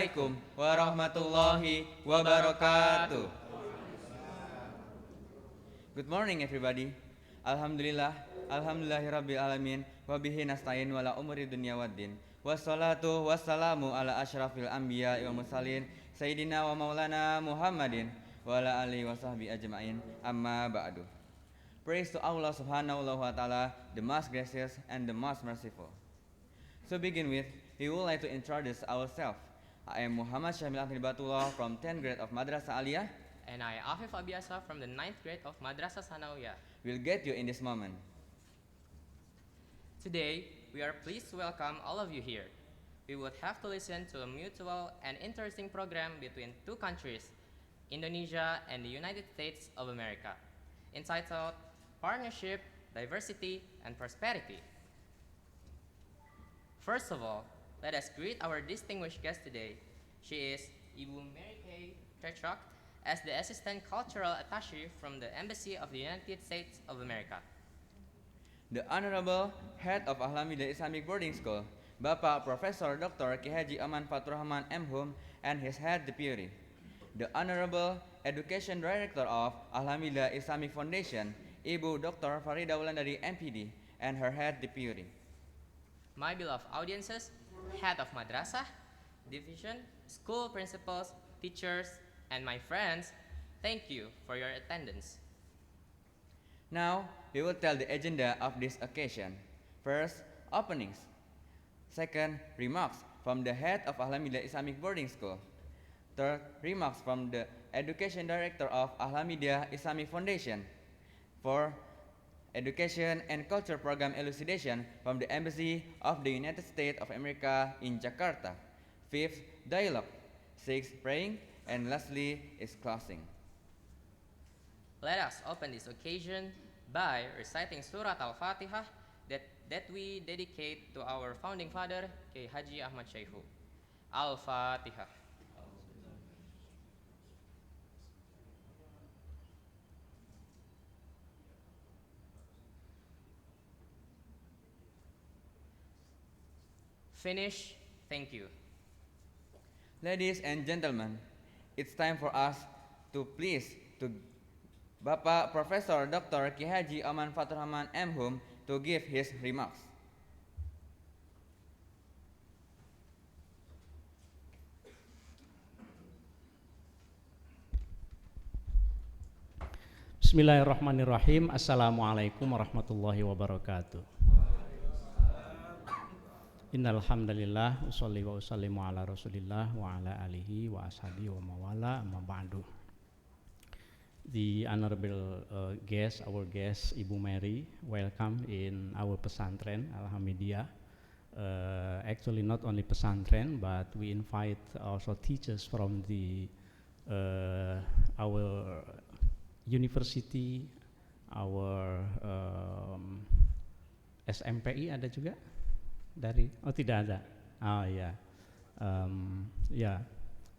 Assalamualaikum warahmatullahi wabarakatuh. Good morning everybody. Alhamdulillahirabbil alamin wa bihi nasta'in wala umuri dunya waddin. Wassalatu wassalamu ala asyrafil anbiya wal mursalin sayyidina wa maulana Muhammadin wa ala alihi wa sahbihi ajma'in. Amma ba'du. Praise to Allah subhanahu wa ta'ala, the most gracious and the most merciful. To begin with, we would like to introduce ourselves. I am Muhammad Syamil Ahmad from 10th grade of Madrasah Aliyah. And I, Afif Abiasa from the 9th grade of Madrasah Sanawiyah. We'll get you in this moment. Today, we are pleased to welcome all of you here. We would have to listen to a mutual and interesting program between two countries, Indonesia and the United States of America, entitled Partnership, Diversity, and Prosperity. First of all, let us greet our distinguished guest today. She is Ibu Mary Kay Tretrock, as the Assistant Cultural Attachee from the Embassy of the United States of America. The Honorable Head of Alhamdulillah Islamic Boarding School, Bapak Profesor Dr. Ki Haji Aman Faturrahman M.Hum, and his Head Deputy. The Honorable Education Director of Alhamdulillah Islamic Foundation, Ibu Dr. Farida Wulandari MPD, and her Head Deputy. My beloved audiences, Head of Madrasah, Division, School Principals, Teachers, and my friends, thank you for your attendance. Now, we will tell the agenda of this occasion. First, openings. Second, remarks from the head of Alhamdulillah Islamic Boarding School. Third, remarks from the Education Director of Alhamdulillah Islamic Foundation. Fourth, Education and Culture Program Elucidation from the Embassy of the United States of America in Jakarta. Fifth, dialogue. Sixth, praying. And lastly is closing. Let us open this occasion by reciting Surah Al-Fatihah that we dedicate to our founding father, K. Haji Ahmad Syaihu. Al-Fatihah. Finish. Thank you. Ladies and gentlemen, it's time for us to please to Bapak Profesor Dr. Ki Haji Aman Faturrahman M.Hum to give his remarks. Bismillahirrahmanirrahim. Assalamualaikum warahmatullahi wabarakatuh. Innal hamdalillah usolli wa usallimu ala Rasulillah wa ala alihi wa ashabihi wa mawala amma ba'du. The honorable guest, our guest Ibu Mary, welcome in our Pesantren Al-Hamidiyah. Actually not only Pesantren, but we invite also teachers from the our university, our SMPI ada juga? Dari? Oh tidak ada. Oh ya, yeah.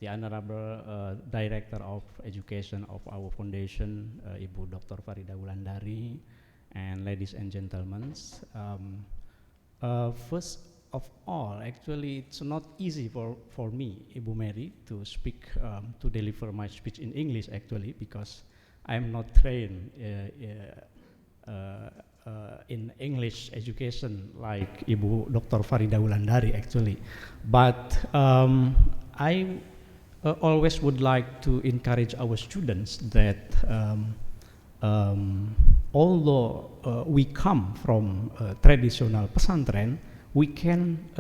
The Honorable Director of Education of our foundation, Ibu Dr. Farida Wulandari, and ladies and gentlemen. First of all, actually, it's not easy for me, Ibu Mary, to speak, to deliver my speech in English actually, because I am not trained in English education like Ibu Dr. Farida Wulandari actually, but I always would like to encourage our students that although we come from traditional pesantren, we can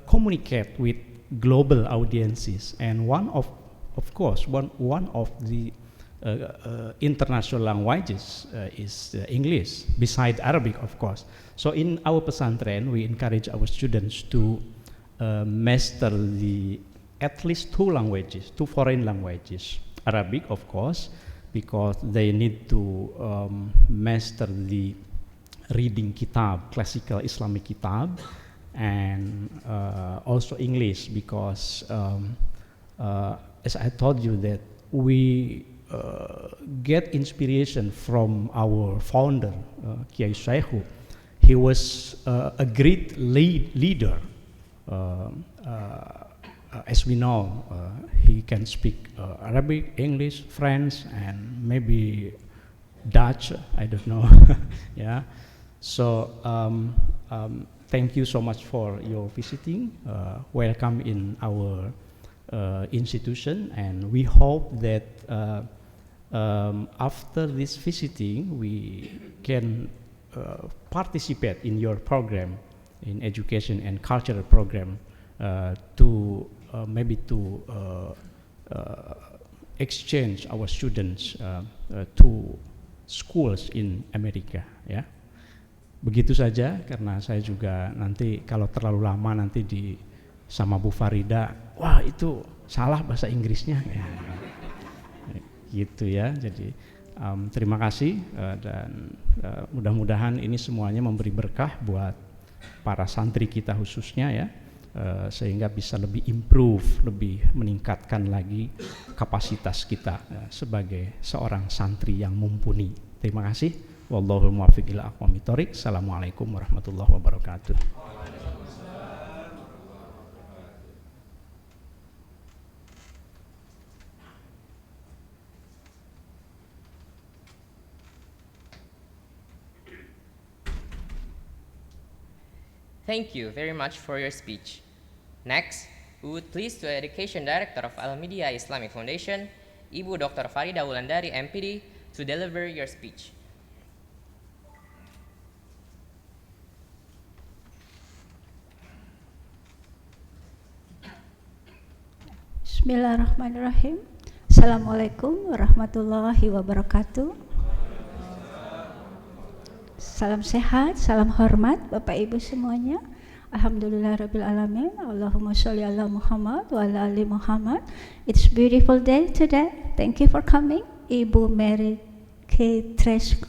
communicate with global audiences, and one of the international languages is English, beside Arabic, of course. So in our pesantren, we encourage our students to master at least two foreign languages. Arabic, of course, because they need to master the reading kitab, classical Islamic kitab, and also English, because as I told you that we get inspiration from our founder, Kiai Syaihu, he was a great leader. As we know, he can speak Arabic, English, French, and maybe Dutch. I don't know. Yeah. So thank you so much for your visiting. Welcome in our institution, and we hope that after this visiting, we can participate in your program, in education and cultural program, to maybe to exchange our students to schools in Amerika, ya. Begitu saja, karena saya juga nanti kalau terlalu lama nanti sama Bu Farida, wah itu salah bahasa Inggrisnya, ya. Gitu ya. Jadi terima kasih dan mudah-mudahan ini semuanya memberi berkah buat para santri kita khususnya, ya, sehingga bisa lebih improve, lebih meningkatkan lagi kapasitas kita sebagai seorang santri yang mumpuni. Terima kasih. Wallahul muwaffiq ila aqwamit thoriq. Assalamualaikum warahmatullahi wabarakatuh. Thank you very much for your speech. Next, we would please the Education Director of Al-Hamidiyah Islamic Foundation, Ibu Dr. Farida Wulandari, MPD, to deliver your speech. Bismillahirrahmanirrahim. Assalamualaikum warahmatullahi wabarakatuh. Salam sehat, salam hormat Bapak Ibu semuanya. Alhamdulillah Rabbil Alamin. Allahumma sholli ala Muhammad wa ala ali Muhammad. It's a beautiful day today. Thank you for coming. Ibu Mary K. Trisha.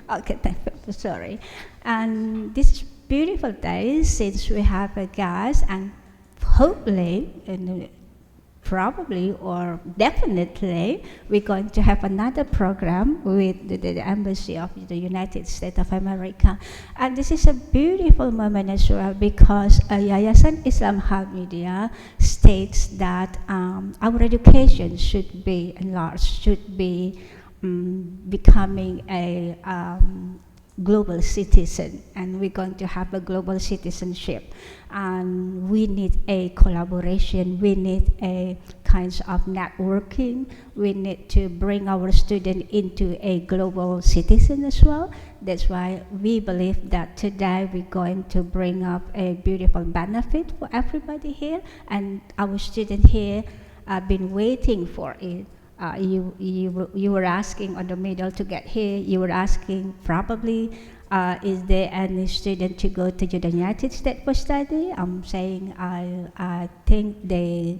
Okay, thank you. Sorry. And this is beautiful day since we have a guest, and hopefully and probably or definitely we're going to have another program with the Embassy of the United States of America. And this is a beautiful moment as well, because Yayasan Islam Al-Hamidiyah states that our education should be enlarged, should be becoming a global citizen, and we're going to have a global citizenship, and we need a collaboration, we need a kinds of networking, we need to bring our student into a global citizen as well. That's why we believe that today we're going to bring up a beautiful benefit for everybody here, and our student here have been waiting for it. You were asking on the middle to get here. You were asking probably, is there any student to go to the United States for study? I'm saying I think they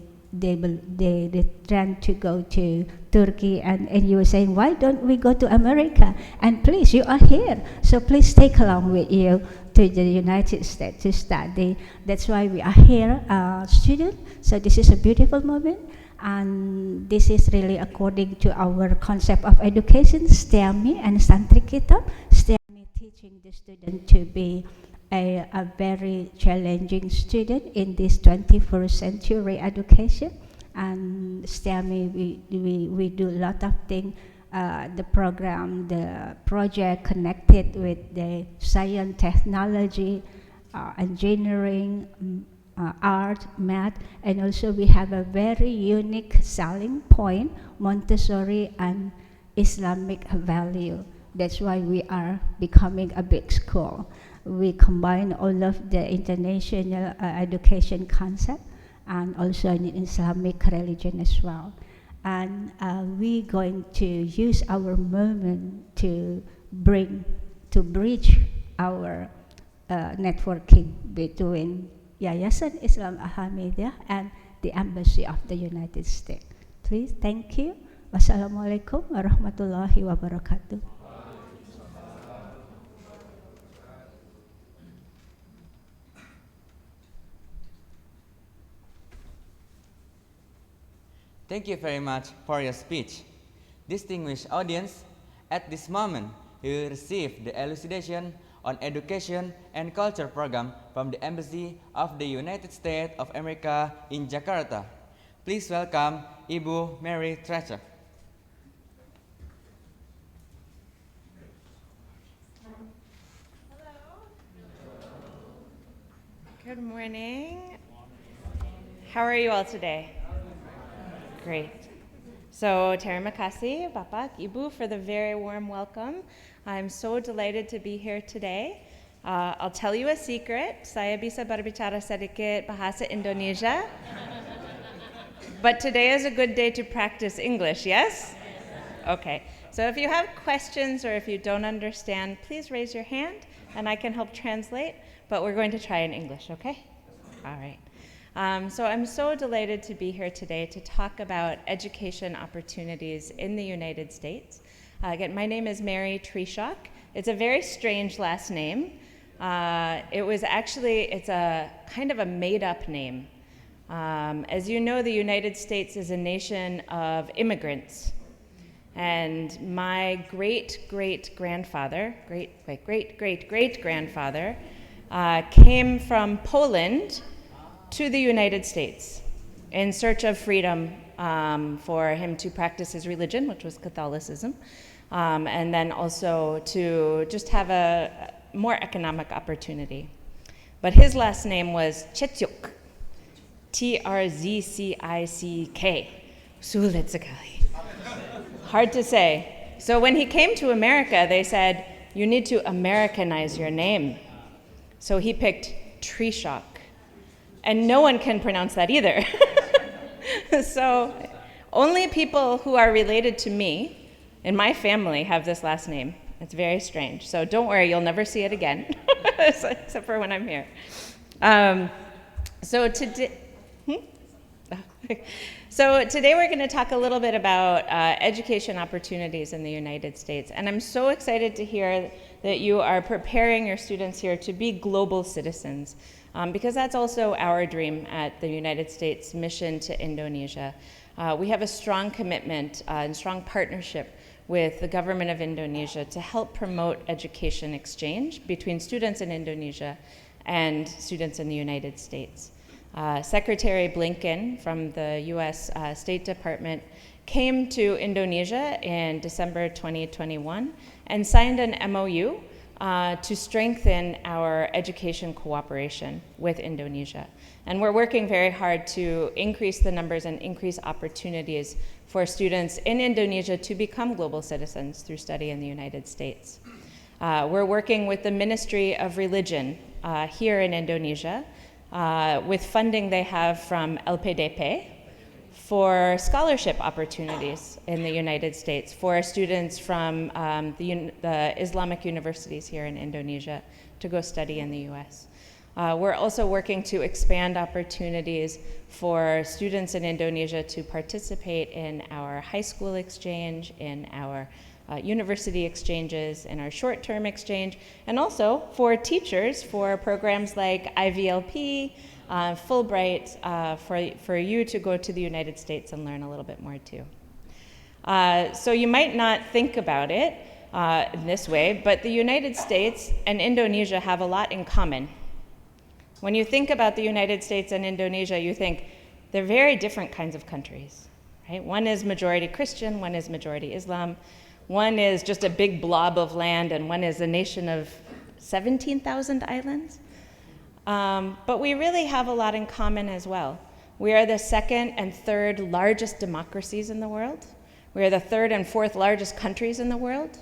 tend to go to Turkey, and you were saying, why don't we go to America? And please, you are here, so please take along with you to the United States to study. That's why we are here, student. So this is a beautiful moment. And this is really according to our concept of education, STEAMI and Santri Kitab. STEAMI teaching the student to be a very challenging student in this 21st century education. And STEAMI, we do a lot of things, the program, the project connected with the science, technology, engineering, art, math, and also we have a very unique selling point, Montessori and Islamic value. That's why we are becoming a big school. We combine all of the international education concept and also in Islamic religion as well. And we're going to use our moment to bridge our networking between Yayasan Islam Al-Hamidiyah and the Embassy of the United States. Please, thank you. Wassalamualaikum warahmatullahi wabarakatuh. Thank you very much for your speech. Distinguished audience, at this moment, he will receive the elucidation on education and culture program from the Embassy of the United States of America in Jakarta. Please welcome Ibu Mary Thrasher. Good morning. How are you all today? Great. So, terima kasih, Bapak, Ibu, for the very warm welcome. I'm so delighted to be here today. I'll tell you a secret. Saya bisa berbicara sedikit bahasa Indonesia. But today is a good day to practice English, yes? Okay. So if you have questions or if you don't understand, please raise your hand and I can help translate. But we're going to try in English, okay? All right. So I'm so delighted to be here today to talk about education opportunities in the United States. Again, my name is Mary Thrasher. It's a very strange last name. It's a kind of a made-up name. As you know, the United States is a nation of immigrants. And my great-great-grandfather came from Poland to the United States in search of freedom for him to practice his religion, which was Catholicism, and then also to just have a more economic opportunity. But his last name was Trzcick, Trzcick, Sulitzakali. Hard to say. So when he came to America, they said, you need to Americanize your name. So he picked Thrasher. And no one can pronounce that either. So only people who are related to me in my family have this last name. It's very strange. So don't worry, you'll never see it again, except for when I'm here. So today we're going to talk a little bit about education opportunities in the United States. And I'm so excited to hear that you are preparing your students here to be global citizens. Because that's also our dream at the United States Mission to Indonesia. We have a strong commitment and strong partnership with the government of Indonesia to help promote education exchange between students in Indonesia and students in the United States. Secretary Blinken from the US State Department came to Indonesia in December 2021 and signed an MOU to strengthen our education cooperation with Indonesia. And we're working very hard to increase the numbers and increase opportunities for students in Indonesia to become global citizens through study in the United States. We're working with the Ministry of Religion here in Indonesia with funding they have from LPDP for scholarship opportunities in the United States for students from the Islamic universities here in Indonesia to go study in the US. We're also working to expand opportunities for students in Indonesia to participate in our high school exchange, in our university exchanges, in our short-term exchange, and also for teachers for programs like IVLP, Fulbright, for you to go to the United States and learn a little bit more too. So you might not think about it in this way, but the United States and Indonesia have a lot in common. When you think about the United States and Indonesia, you think they're very different kinds of countries, right? One is majority Christian, one is majority Islam, one is just a big blob of land, and one is a nation of 17,000 islands. But we really have a lot in common as well. We are the second and third largest democracies in the world. We are the third and fourth largest countries in the world.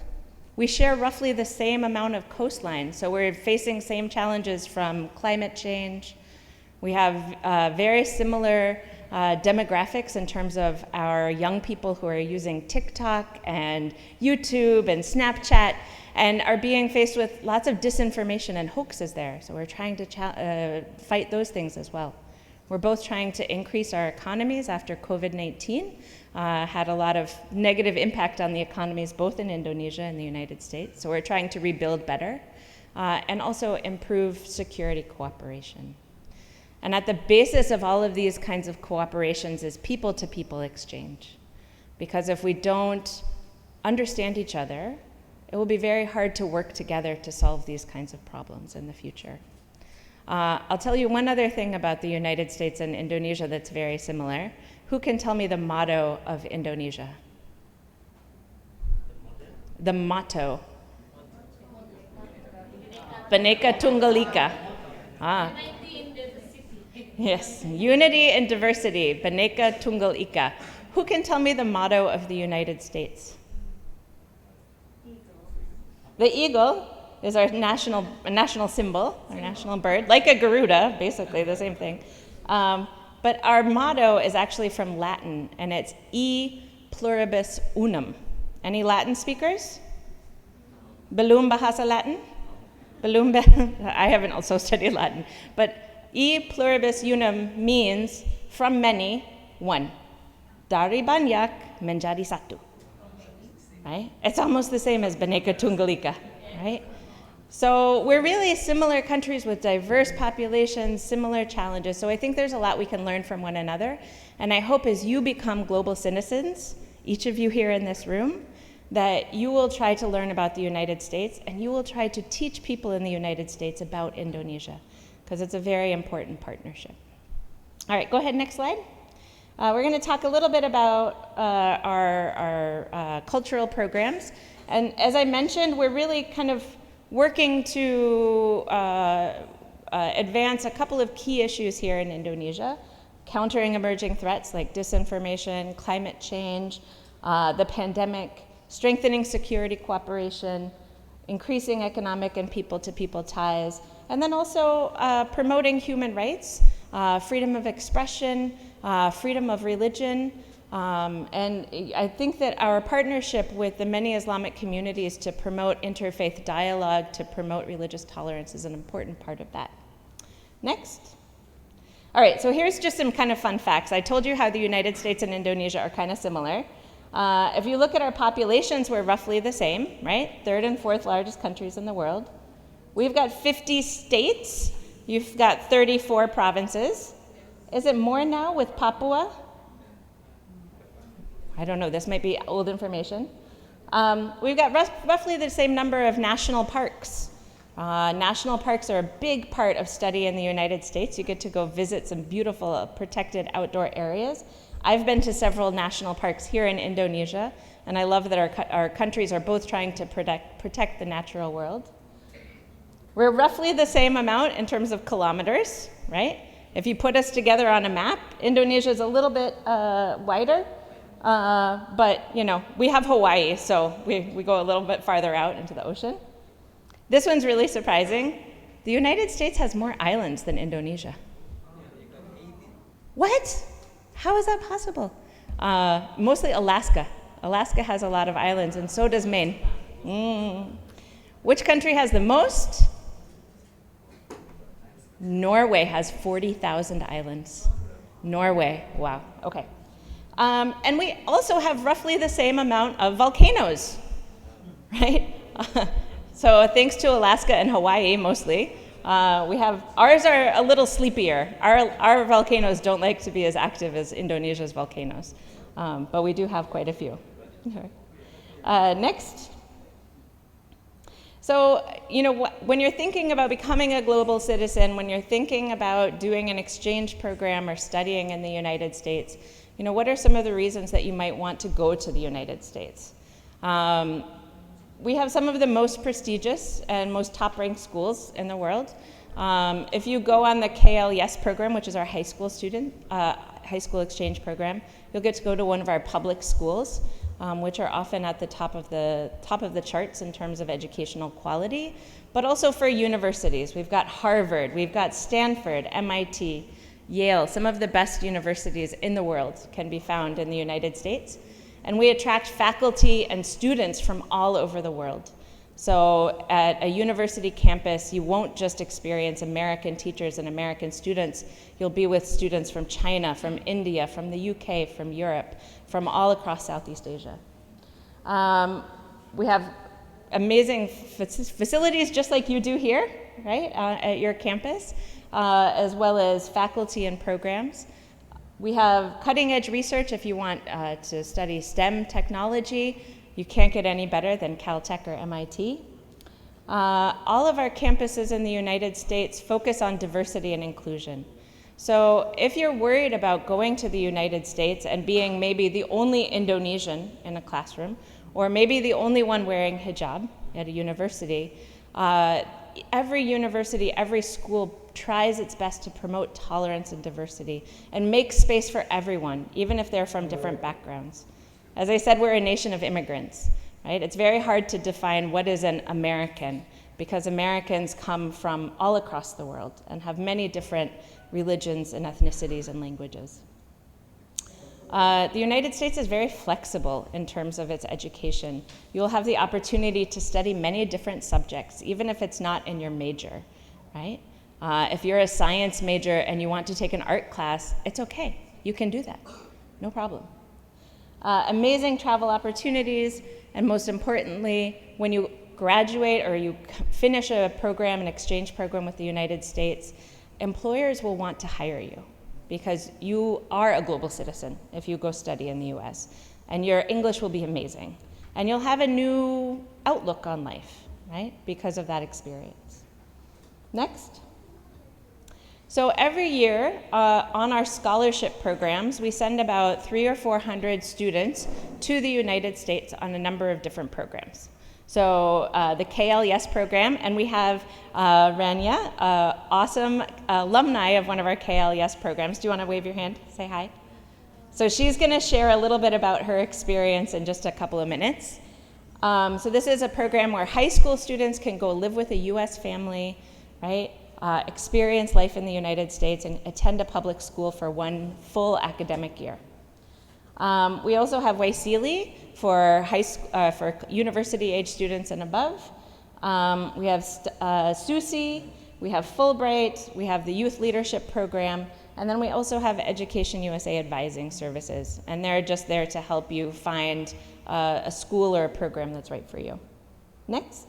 We share roughly the same amount of coastline, so we're facing same challenges from climate change. We have very similar demographics in terms of our young people who are using TikTok and YouTube and Snapchat and are being faced with lots of disinformation and hoaxes there. So we're trying to fight those things as well. We're both trying to increase our economies after COVID-19 had a lot of negative impact on the economies both in Indonesia and the United States. So we're trying to rebuild better and also improve security cooperation. And at the basis of all of these kinds of cooperations is people-to-people exchange. Because if we don't understand each other, It will be very hard to work together to solve these kinds of problems in the future. I'll tell you one other thing about the United States and Indonesia that's very similar. Who can tell me the motto of Indonesia? The motto. Bhinneka Tunggal Ika. Yes, unity in diversity, Bhinneka Tunggal Ika. Who can tell me the motto of the United States? The eagle is our national symbol, our national bird, like a Garuda, basically the same thing. But our motto is actually from Latin, and it's E pluribus unum. Any Latin speakers? Belum bahasa Latin? I haven't also studied Latin, but E pluribus unum means from many, one. Dari banyak, menjadi satu. Right? It's almost the same as Bhinneka Tunggal Ika, right? So we're really similar countries with diverse populations, similar challenges. So I think there's a lot we can learn from one another. And I hope as you become global citizens, each of you here in this room, that you will try to learn about the United States and you will try to teach people in the United States about Indonesia, because it's a very important partnership. All right, go ahead, next slide. We're going to talk a little bit about our cultural programs. And as I mentioned, we're really kind of working to advance a couple of key issues here in Indonesia, countering emerging threats like disinformation, climate change, the pandemic, strengthening security cooperation, increasing economic and people-to-people ties, and then also promoting human rights, freedom of expression, freedom of religion, and I think that our partnership with the many Islamic communities to promote interfaith dialogue, to promote religious tolerance is an important part of that. Next. All right, so here's just some kind of fun facts. I told you how the United States and Indonesia are kind of similar. If you look at our populations, we're roughly the same, right? Third and fourth largest countries in the world. We've got 50 states. You've got 34 provinces. Is it more now with Papua? I don't know, this might be old information. We've got roughly the same number of national parks. National parks are a big part of study in the United States. You get to go visit some beautiful protected outdoor areas. I've been to several national parks here in Indonesia, and I love that our countries are both trying to protect the natural world. We're roughly the same amount in terms of kilometers, right? If you put us together on a map, Indonesia is a little bit wider, but you know, we have Hawaii, so we go a little bit farther out into the ocean. This one's really surprising. The United States has more islands than Indonesia. What? How is that possible? Mostly Alaska. Alaska has a lot of islands, and so does Maine. Which country has the most? Norway has 40,000 islands. Norway, wow, okay. And we also have roughly the same amount of volcanoes, right? So thanks to Alaska and Hawaii mostly, ours are a little sleepier. Our volcanoes don't like to be as active as Indonesia's volcanoes, but we do have quite a few. Next. So, you know, when you're thinking about becoming a global citizen, when you're thinking about doing an exchange program or studying in the United States, you know, what are some of the reasons that you might want to go to the United States? We have some of the most prestigious and most top-ranked schools in the world. If you go on the KLES program, which is our high school exchange program, you'll get to go to one of our public schools, which are often at the top of the charts in terms of educational quality, but also for universities. We've got Harvard, we've got Stanford, MIT, Yale. Some of the best universities in the world can be found in the United States. And we attract faculty and students from all over the world. So at a university campus, you won't just experience American teachers and American students. You'll be with students from China, from India, from the UK, from Europe, from all across Southeast Asia. We have amazing facilities just like you do here, right, at your campus, as well as faculty and programs. We have cutting-edge research if you want to study STEM technology. You can't get any better than Caltech or MIT. All of our campuses in the United States focus on diversity and inclusion. So if you're worried about going to the United States and being maybe the only Indonesian in a classroom, or maybe the only one wearing hijab at a university, every university, every school tries its best to promote tolerance and diversity and make space for everyone, even if they're from different backgrounds. As I said, we're a nation of immigrants, right? It's very hard to define what is an American, because Americans come from all across the world and have many different religions and ethnicities and languages. The United States is very flexible in terms of its education. You'll have the opportunity to study many different subjects, even if it's not in your major, right? If you're a science major and you want to take an art class, it's okay. You can do that, no problem. Amazing travel opportunities, and most importantly, when you graduate or you finish a program, an exchange program with the United States, employers will want to hire you because you are a global citizen if you go study in the US, and your English will be amazing. And you'll have a new outlook on life, right, because of that experience. Next. So every year on our scholarship programs, we send about 300 or 400 students to the United States on a number of different programs. So the KLES program, and we have Rania, awesome alumni of one of our KLES programs. Do you want to wave your hand? Say hi. So she's going to share a little bit about her experience in just a couple of minutes. So this is a program where high school students can go live with a US family, right? Experience life in the United States and attend a public school for one full academic year. We also have Waisili for university-age students and above. We have SUSI, we have Fulbright, we have the Youth Leadership Program, and then we also have Education USA Advising Services, and they're just there to help you find a school or a program that's right for you. Next.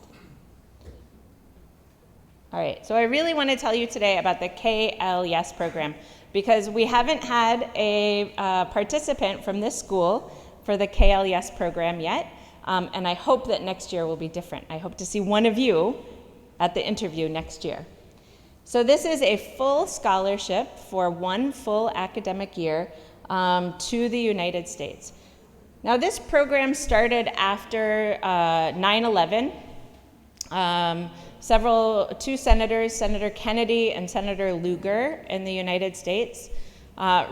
All right, so I really want to tell you today about the KLES program because we haven't had a participant from this school for the KLES program yet, and I hope that next year will be different. I hope to see one of you at the interview next year. So this is a full scholarship for one full academic year to the United States. Now this program started after 9/11. Two senators, Senator Kennedy and Senator Lugar in the United States,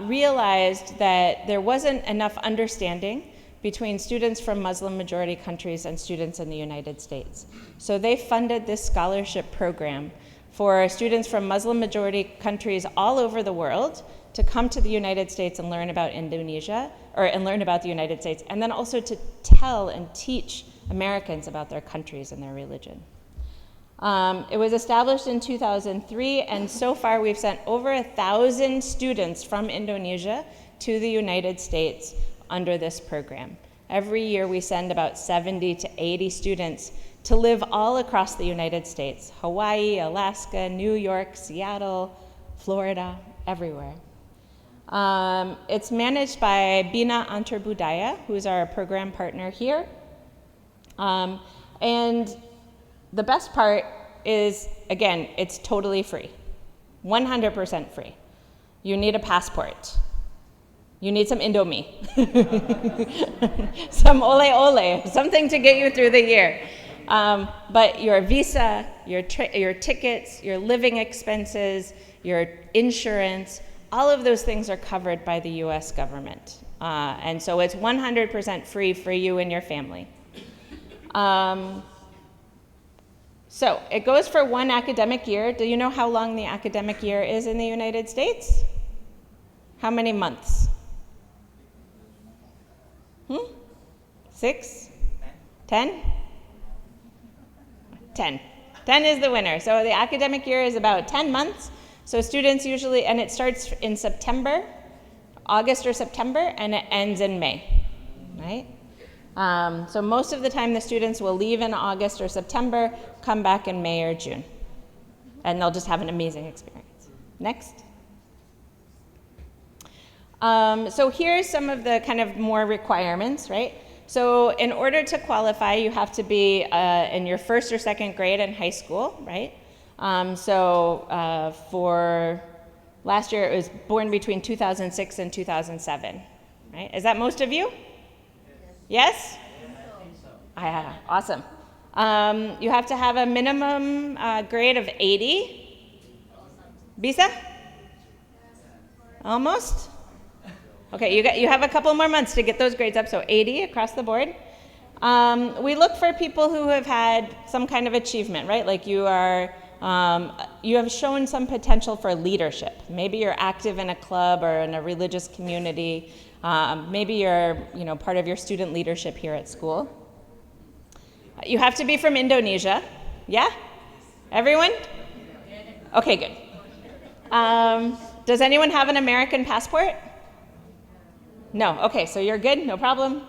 realized that there wasn't enough understanding between students from Muslim-majority countries and students in the United States. So they funded this scholarship program for students from Muslim-majority countries all over the world to come to the United States and learn about Indonesia, and learn about the United States, and then also to tell and teach Americans about their countries and their religion. It was established in 2003, and so far we've sent over 1,000 students from Indonesia to the United States under this program. Every year we send about 70 to 80 students to live all across the United States: Hawaii, Alaska, New York, Seattle, Florida, everywhere. It's managed by Bina Antarbudaya, who's our program partner here. And the best part is, again, it's totally free, 100% free. You need a passport. You need some Indomie, some ole ole, something to get you through the year. But your visa, your tickets, your living expenses, your insurance, all of those things are covered by the US government. And so it's 100% free for you and your family. So it goes for one academic year. Do you know how long the academic year is in the United States? How many months? 6? 10? 10. 10 is the winner. So the academic year is about 10 months. So students usually, and it starts in September, August or September, and it ends in May, right? So most of the time the students will leave in August or September, come back in May or June, and they'll just have an amazing experience. Next. So here's some of the kind of more requirements, right? So in order to qualify, you have to be in your first or second grade in high school, right? For last year, it was born between 2006 and 2007, right? Is that most of you? Yes? Awesome. You have to have a minimum grade of 80. Bisa? Almost? Okay, you have a couple more months to get those grades up, so 80 across the board. We look for people who have had some kind of achievement, right? Like you have shown some potential for leadership. Maybe you're active in a club or in a religious community. Maybe you're part of your student leadership here at school. You have to be from Indonesia. Yeah? Everyone? Okay, good. Does anyone have an American passport? No. Okay, so you're good, no problem.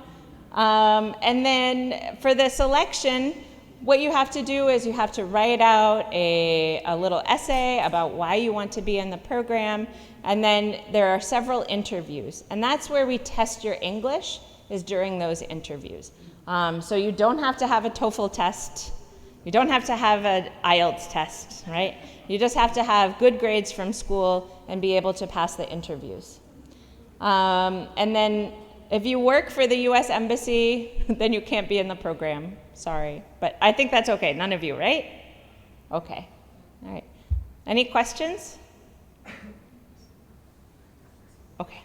And then for the selection, what you have to do is you have to write out a little essay about why you want to be in the program, and then there are several interviews. And that's where we test your English, is during those interviews. So you don't have to have a TOEFL test. You don't have to have an IELTS test, right? You just have to have good grades from school and be able to pass the interviews. And then if you work for the US Embassy, then you can't be in the program. Sorry. But I think that's okay. None of you, right? Okay. All right. Any questions? Okay.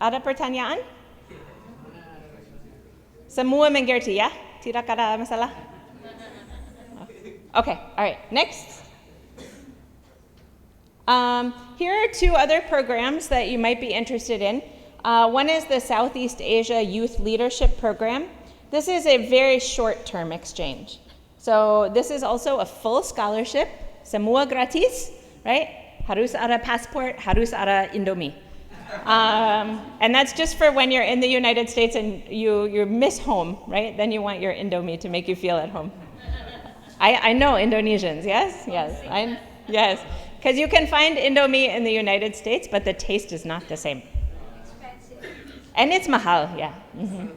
Ada pertanyaan? Semua mengerti ya? Tidak ada masalah? Okay, all right, next. Here are two other programs that you might be interested in. One is the Southeast Asia Youth Leadership Program. This is a very short-term exchange. So this is also a full scholarship, semua gratis, right? Harus ada passport, harus ada Indomie. And that's just for when you're in the United States and you miss home, right? Then you want your Indomie to make you feel at home. I know Indonesians, yes? Yes. Because you can find Indomie in the United States, but the taste is not the same. Expensive. And it's mahal, yeah. Mm-hmm.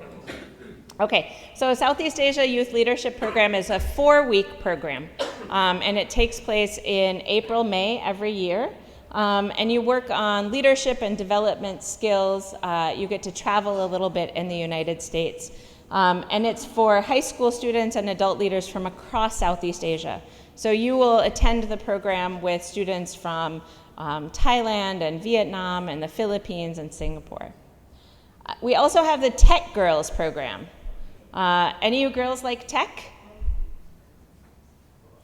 Okay, so Southeast Asia Youth Leadership Program is a 4-week program, and it takes place in April, May every year. And you work on leadership and development skills. You get to travel a little bit in the United States. And it's for high school students and adult leaders from across Southeast Asia. So you will attend the program with students from Thailand and Vietnam and the Philippines and Singapore. We also have the Tech Girls program. Any of you girls like tech?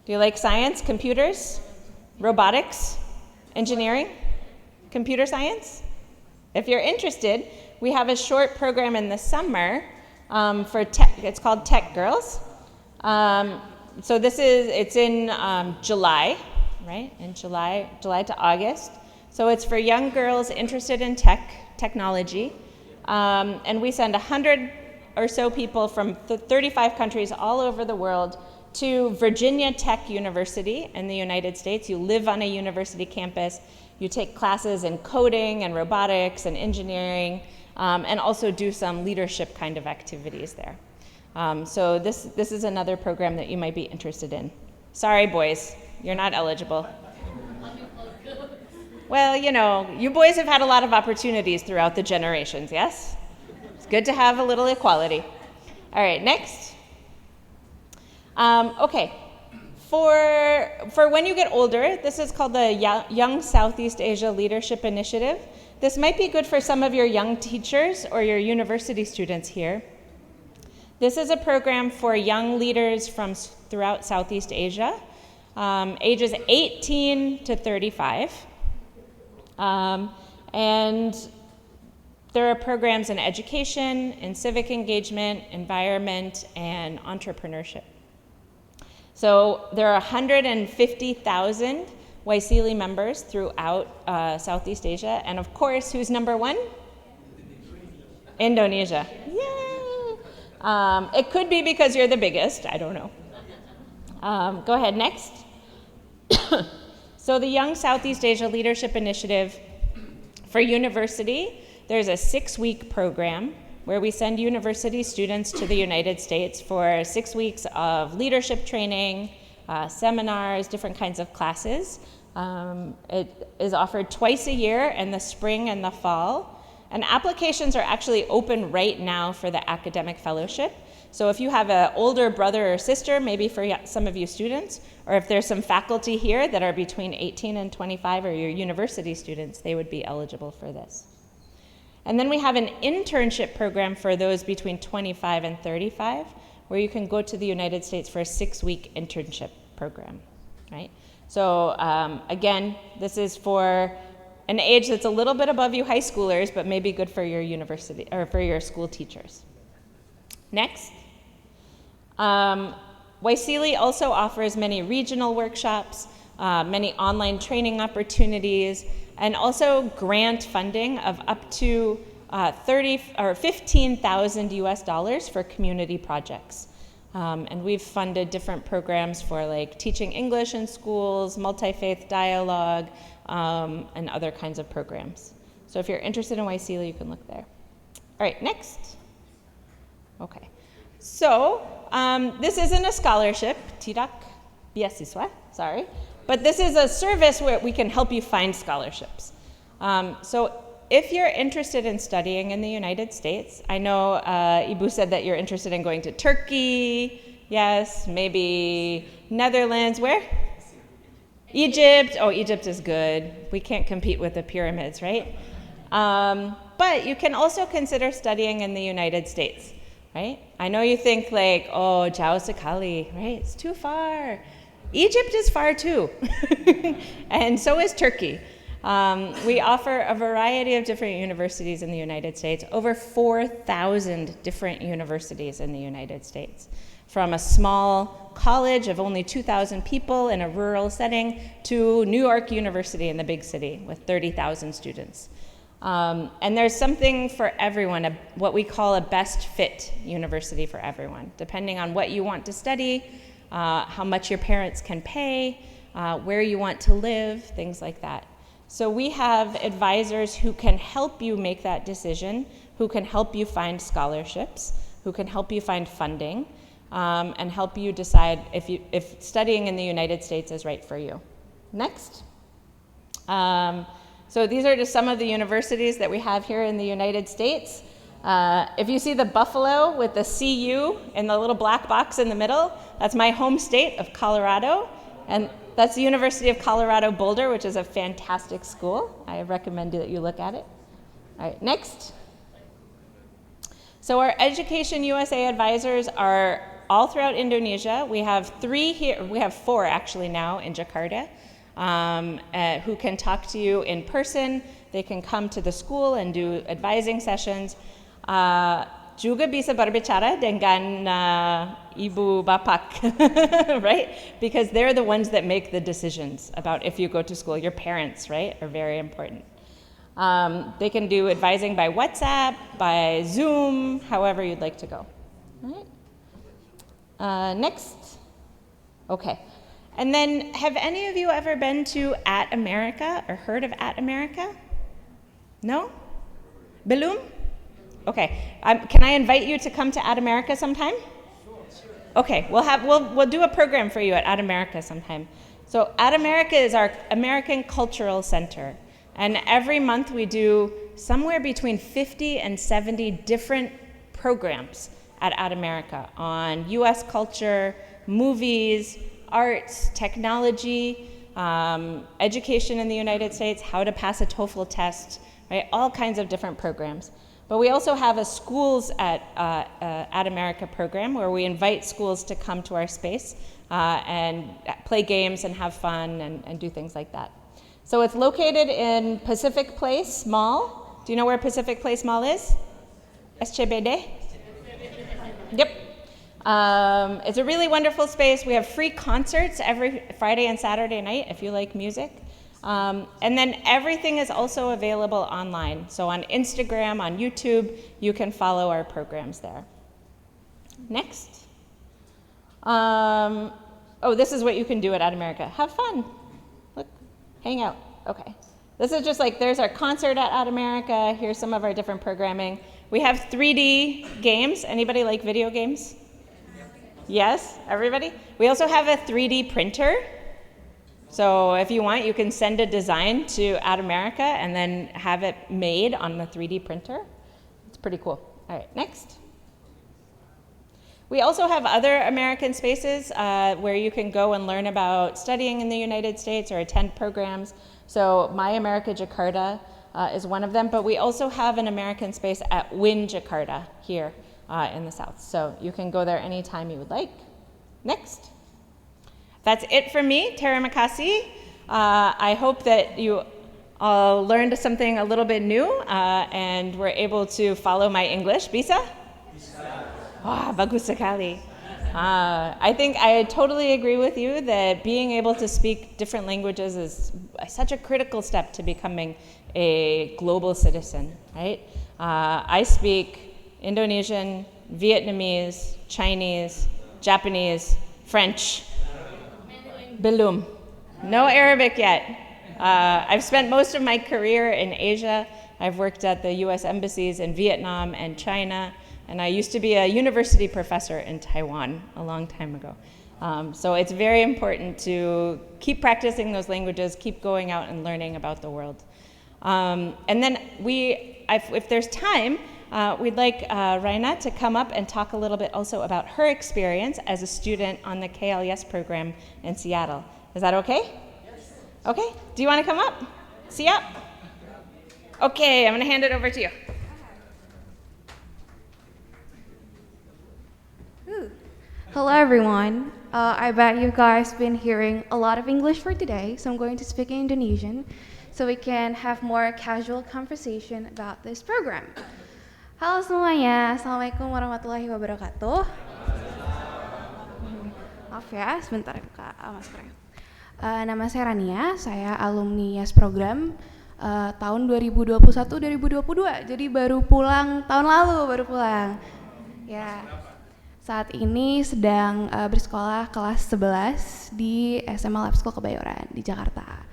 Do you like science, computers, robotics, engineering, computer science? If you're interested, we have a short program in the summer for tech. It's called Tech Girls. So it's in July, right? In July to August. So it's for young girls interested in technology. And we send 100 or so people from 35 countries all over the world to Virginia Tech University in the United States. You live on a university campus. You take classes in coding and robotics and engineering, and also do some leadership kind of activities there. So this is another program that you might be interested in. Sorry, boys, you're not eligible. Well, you boys have had a lot of opportunities throughout the generations, yes? It's good to have a little equality. All right, next. Okay, for when you get older, this is called the Young Southeast Asia Leadership Initiative. This might be good for some of your young teachers or your university students here. This is a program for young leaders from throughout Southeast Asia, ages 18 to 35. And there are programs in education, in civic engagement, environment, and entrepreneurship. So there are 150,000 Waisili members throughout Southeast Asia. And of course, who's number one? Indonesia. Yay! It could be because you're the biggest. I don't know. Go ahead, next. So the Young Southeast Asia Leadership Initiative for university there's a 6-week program where we send university students to the United States for 6 weeks of leadership training, seminars, different kinds of classes. It is offered twice a year in the spring and the fall. And applications are actually open right now for the academic fellowship. So if you have an older brother or sister, maybe for some of you students, or if there's some faculty here that are between 18 and 25 or your university students, they would be eligible for this. And then we have an internship program for those between 25 and 35, where you can go to the United States for a 6-week internship program, right? So again, this is for an age that's a little bit above you high schoolers, but maybe good for your university or for your school teachers. Next. Waisili also offers many regional workshops, many online training opportunities, and also grant funding of up to $15,000 US for community projects. And we've funded different programs for like teaching English in schools, multi-faith dialogue, and other kinds of programs. So if you're interested in Waisili, you can look there. All right, next. Okay. So this isn't a scholarship, tidak beasiswa, sorry, but this is a service where we can help you find scholarships. So if you're interested in studying in the United States, I know Ibu said that you're interested in going to Turkey, yes, maybe Netherlands, where? Egypt. Oh, Egypt is good. We can't compete with the pyramids, right? But you can also consider studying in the United States, right? I know you think like, oh, Jauh sekali, right? It's too far. Egypt is far too, and so is Turkey. We offer a variety of different universities in the United States, over 4,000 different universities in the United States, from a small college of only 2,000 people in a rural setting to New York University in the big city with 30,000 students. And there's something for everyone, what we call a best fit university for everyone, depending on what you want to study, how much your parents can pay, where you want to live, things like that. So we have advisors who can help you make that decision, who can help you find scholarships, who can help you find funding, and help you decide if studying in the United States is right for you. Next. So these are just some of the universities that we have here in the United States. If you see the buffalo with the CU and the little black box in the middle, that's my home state of Colorado. And that's the University of Colorado Boulder, which is a fantastic school. I recommend that you look at it. All right, next. So our Education USA advisors are all throughout Indonesia. We have 3 here, we have 4 actually now in Jakarta, who can talk to you in person. They can come to the school and do advising sessions. Juga bisa berbicara dengan ibu bapak, right? Because they're the ones that make the decisions about if you go to school. Your parents, right, are very important. They can do advising by WhatsApp, by Zoom, however you'd like to go. All right. Next. Okay. And then, have any of you ever been to At America or heard of At America? No? Belum? Okay. Can I invite you to come to At America sometime? Okay. We'll do a program for you at America sometime. So At America is our American Cultural Center. And every month we do somewhere between 50 and 70 different programs at America on US culture, movies, arts, technology, education in the United States, how to pass a TOEFL test, right? All kinds of different programs. But we also have a schools at America program where we invite schools to come to our space and play games and have fun and do things like that. So it's located in Pacific Place Mall. Do you know where Pacific Place Mall is? SCBD? Yep. It's a really wonderful space. We have free concerts every Friday and Saturday night if you like music. And then everything is also available online. So on Instagram, on YouTube, you can follow our programs there. Next. Oh, this is what you can do at America. Have fun. Look, hang out. Okay. This is just like, there's our concert at America. Here's some of our different programming. We have 3D games. Anybody like video games? Yes, everybody? We also have a 3D printer. So if you want, you can send a design to At America and then have it made on the 3D printer. It's pretty cool. All right, next. We also have other American spaces where you can go and learn about studying in the United States or attend programs. So My America Jakarta is one of them, but we also have an American space at Win Jakarta here in the south. So you can go there anytime you would like. Next. That's it for me. Terima kasih. I hope that you all learned something a little bit new and were able to follow my English. Bisa? Bisa. Wah, bagus sekali. I think I totally agree with you that being able to speak different languages is such a critical step to becoming a global citizen, right? I speak Indonesian, Vietnamese, Chinese, Japanese, French. Belum. No Arabic yet. I've spent most of my career in Asia. I've worked at the US embassies in Vietnam and China, and I used to be a university professor in Taiwan a long time ago. So it's very important to keep practicing those languages, keep going out and learning about the world. And then if there's time, we'd like Raina to come up and talk a little bit also about her experience as a student on the KLS program in Seattle. Is that okay? Yes. Okay, do you want to come up? Siap? Okay, I'm going to hand it over to you. Hello everyone. I bet you guys been hearing a lot of English for today, so I'm going to speak in Indonesian so we can have more casual conversation about this program. Halo semuanya, Assalamualaikum warahmatullahi wabarakatuh. Maaf ya, sebentar ya buka maskernya. Nama saya Rania, saya alumni YES program tahun 2021-2022, jadi baru pulang tahun lalu, baru pulang. Ya, saat ini sedang bersekolah kelas 11 di SMA Lab School Kebayoran di Jakarta.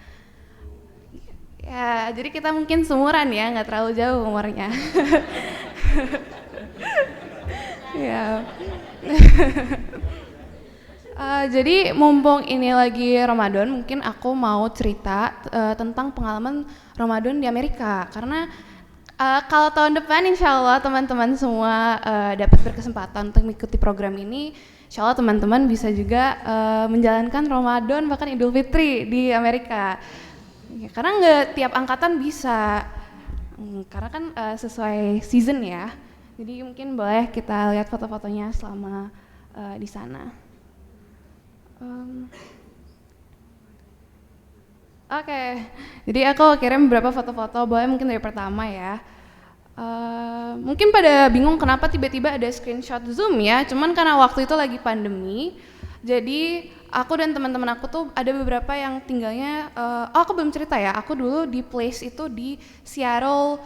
Ya, jadi kita mungkin seumuran ya, nggak terlalu jauh umurnya. Ya. Jadi mumpung ini lagi Ramadan, mungkin aku mau cerita tentang pengalaman Ramadan di Amerika. Karena kalau tahun depan insya Allah teman-teman semua dapat berkesempatan untuk mengikuti program ini, insya Allah teman-teman bisa juga menjalankan Ramadan bahkan Idul Fitri di Amerika. Ya, karena nggak tiap angkatan bisa, karena kan sesuai season ya. Jadi mungkin boleh kita lihat foto-fotonya selama di sana. Oke, jadi aku kirim beberapa foto-foto, boleh mungkin dari pertama ya. Mungkin pada bingung kenapa tiba-tiba ada screenshot Zoom ya, cuman karena waktu itu lagi pandemi, jadi aku dan teman-teman aku tuh ada beberapa yang tinggalnya, aku belum cerita ya, aku dulu di place itu di Seattle,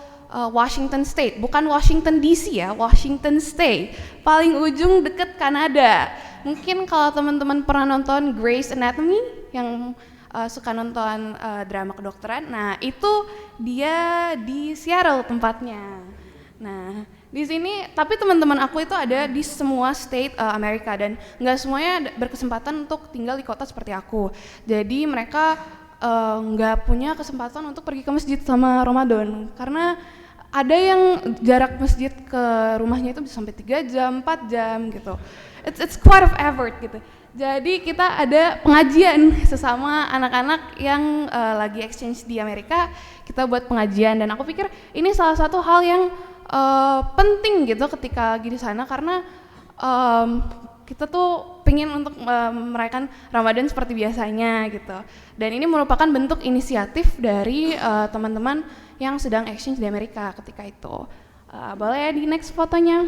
Washington State, bukan Washington DC ya, Washington State, paling ujung deket Kanada. Mungkin kalau teman-teman pernah nonton Grey's Anatomy, yang suka nonton drama kedokteran, nah itu dia di Seattle tempatnya. Nah di sini, tapi teman-teman aku itu ada di semua state Amerika dan nggak semuanya berkesempatan untuk tinggal di kota seperti aku. Jadi mereka nggak punya kesempatan untuk pergi ke masjid sama Ramadan karena ada yang jarak masjid ke rumahnya itu bisa sampai 3 jam, 4 jam gitu. It's quite of effort gitu. Jadi kita ada pengajian sesama anak-anak yang lagi exchange di Amerika, kita buat pengajian dan aku pikir ini salah satu hal yang penting gitu ketika lagi di sana karena kita tuh pengen untuk merayakan Ramadan seperti biasanya gitu. Dan ini merupakan bentuk inisiatif dari teman-teman yang sedang exchange di Amerika ketika itu. Boleh di next fotonya?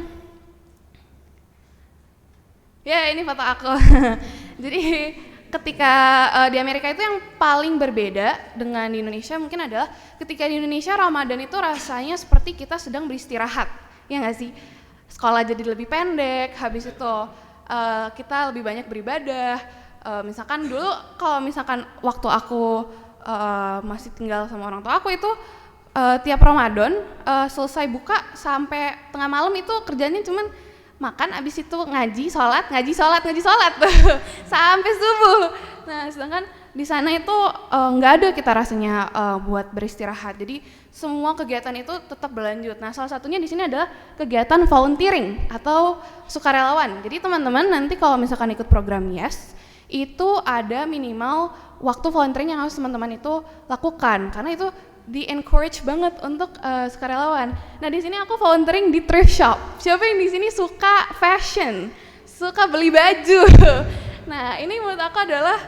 Ya, ini foto aku. Jadi ketika di Amerika itu yang paling berbeda dengan di Indonesia mungkin adalah ketika di Indonesia Ramadan itu rasanya seperti kita sedang beristirahat, ya nggak sih? Sekolah jadi lebih pendek, habis itu kita lebih banyak beribadah. Misalkan dulu kalau misalkan waktu aku masih tinggal sama orang tua aku itu tiap Ramadan selesai buka sampai tengah malam itu kerjanya cuman makan, abis itu ngaji, sholat sampai subuh. Nah, sedangkan di sana itu nggak ada kita rasanya buat beristirahat. Jadi semua kegiatan itu tetap berlanjut. Nah, salah satunya di sini adalah kegiatan volunteering atau sukarelawan. Jadi teman-teman nanti kalau misalkan ikut program YES itu ada minimal waktu volunteering yang harus teman-teman itu lakukan karena itu di-encourage banget untuk sukarelawan. Nah, di sini aku volunteering di thrift shop. Siapa yang di sini suka fashion, suka beli baju? Nah, ini menurut aku adalah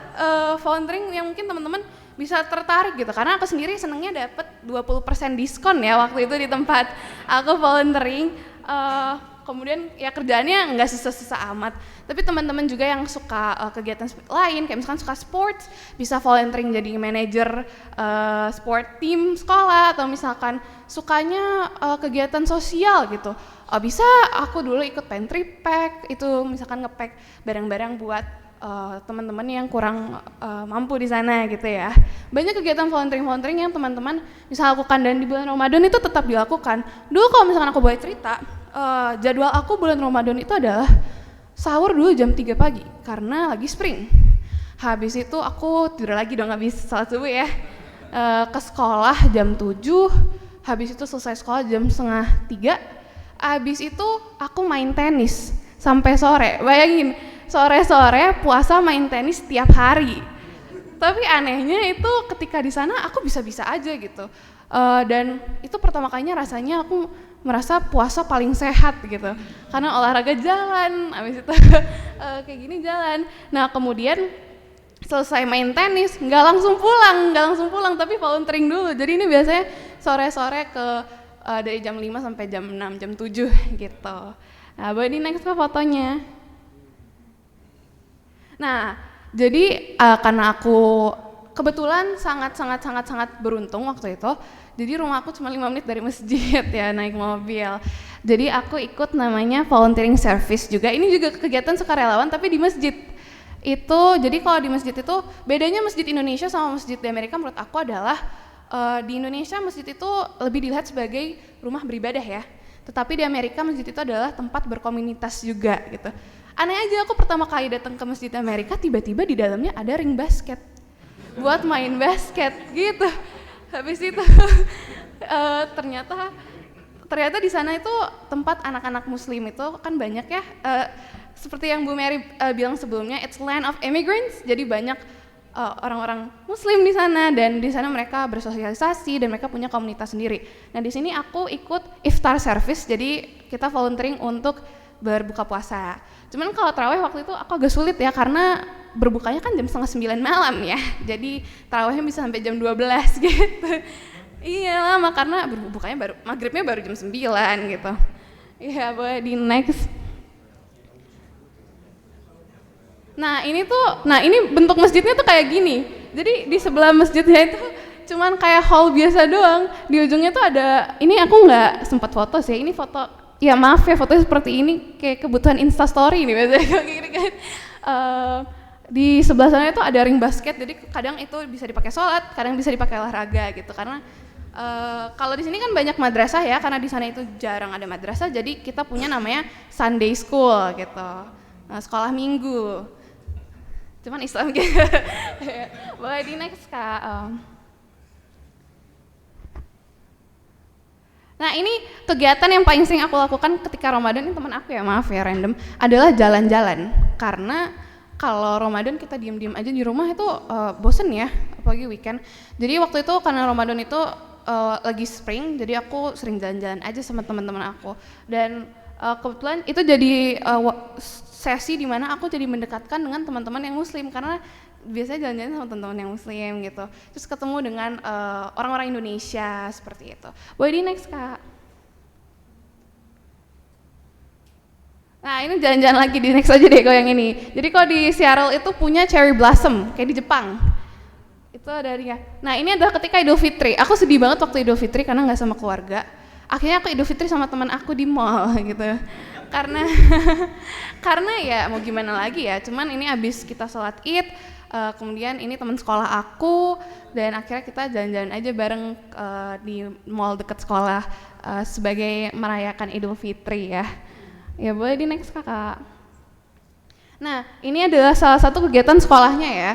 volunteering yang mungkin teman-teman bisa tertarik gitu. Karena aku sendiri senengnya dapat 20% diskon ya waktu itu di tempat aku volunteering. Kemudian ya kerjaannya nggak susah-susah amat. Tapi teman-teman juga yang suka kegiatan lain, kayak misalkan suka sports, bisa volunteering jadi manajer sport team sekolah, atau misalkan sukanya kegiatan sosial gitu. Bisa aku dulu ikut pantry pack, itu misalkan nge-pack barang-barang buat teman-teman yang kurang mampu di sana gitu ya. Banyak kegiatan volunteering yang teman-teman bisa lakukan dan di bulan Ramadan itu tetap dilakukan. Dulu kalau misalkan aku boleh cerita, jadwal aku bulan Ramadan itu adalah sahur dulu jam 3 pagi karena lagi spring. Habis itu aku tidur lagi dong habis salat subuh ya. Ke sekolah jam 7, habis itu selesai sekolah jam 2:30. Habis itu aku main tenis sampai sore. Bayangin, sore-sore puasa main tenis tiap hari. Tapi anehnya itu ketika di sana aku bisa-bisa aja gitu. Dan itu pertama kalinya rasanya aku merasa puasa paling sehat gitu, karena olahraga jalan, habis itu kayak gini jalan. Nah kemudian selesai main tenis nggak langsung pulang, tapi volunteering dulu. Jadi ini biasanya sore-sore ke dari jam 5 sampai jam 6, jam 7 gitu. Nah boleh di next ke fotonya. Nah jadi karena aku kebetulan sangat beruntung waktu itu. Jadi rumah aku cuma 5 menit dari masjid ya, naik mobil. Jadi aku ikut namanya volunteering service juga. Ini juga kegiatan sukarelawan tapi di masjid. Itu jadi kalau di masjid itu bedanya masjid Indonesia sama masjid di Amerika menurut aku adalah di Indonesia masjid itu lebih dilihat sebagai rumah beribadah ya. Tetapi di Amerika masjid itu adalah tempat berkomunitas juga gitu. Aneh aja aku pertama kali datang ke masjid Amerika tiba-tiba di dalamnya ada ring basket buat main basket gitu. Habis itu ternyata di sana itu tempat anak-anak muslim itu kan banyak ya, seperti yang Bu Mary bilang sebelumnya, it's land of immigrants. Jadi banyak orang-orang muslim di sana dan di sana mereka bersosialisasi dan mereka punya komunitas sendiri. Nah di sini aku ikut iftar service, jadi kita volunteering untuk berbuka puasa. Cuman kalau tarawih waktu itu aku agak sulit ya karena berbukanya kan jam 8:30 malam ya, jadi tarawihnya bisa sampai jam 12 gitu. Iya lama karena berbukanya maghribnya baru jam 9 gitu. Iya boleh di next. Nah ini bentuk masjidnya tuh kayak gini. Jadi di sebelah masjidnya itu cuman kayak hall biasa doang. Di ujungnya tuh ada, ini aku nggak sempat foto sih, ini foto, ya maaf ya fotonya seperti ini kayak kebutuhan instastory nih biasanya kayak gini kan. Di sebelah sana itu ada ring basket, jadi kadang itu bisa dipakai sholat, kadang bisa dipakai olahraga gitu. Karena kalau di sini kan banyak madrasah ya, karena di sana itu jarang ada madrasah, jadi kita punya namanya Sunday School gitu, sekolah minggu. Cuman Islam gitu. Boleh di next Kak. Nah ini kegiatan yang paling sering aku lakukan ketika Ramadan, ini teman aku ya, maaf ya random, adalah jalan-jalan. Karena kalau Ramadan kita diem-diem aja di rumah itu bosen ya, apalagi weekend. Jadi waktu itu karena Ramadan itu lagi spring, jadi aku sering jalan-jalan aja sama teman-teman aku. Dan kebetulan itu jadi sesi di mana aku jadi mendekatkan dengan teman-teman yang muslim, karena biasanya jalan-jalan sama teman-teman yang muslim gitu. Terus ketemu dengan orang-orang Indonesia seperti itu. Boleh di next Kak. Nah ini jalan-jalan lagi, di next aja deh kalau yang ini. Jadi kalau di Seattle itu punya cherry blossom kayak di Jepang. Itu dari ya. Nah ini adalah ketika Idul Fitri. Aku sedih banget waktu Idul Fitri karena nggak sama keluarga. Akhirnya aku Idul Fitri sama teman aku di mall gitu. Karena ya mau gimana lagi ya. Cuman ini abis kita sholat Id, kemudian ini teman sekolah aku, dan akhirnya kita jalan-jalan aja bareng di mall dekat sekolah sebagai merayakan Idul Fitri ya. Ya boleh di next kakak. Nah ini adalah salah satu kegiatan sekolahnya ya.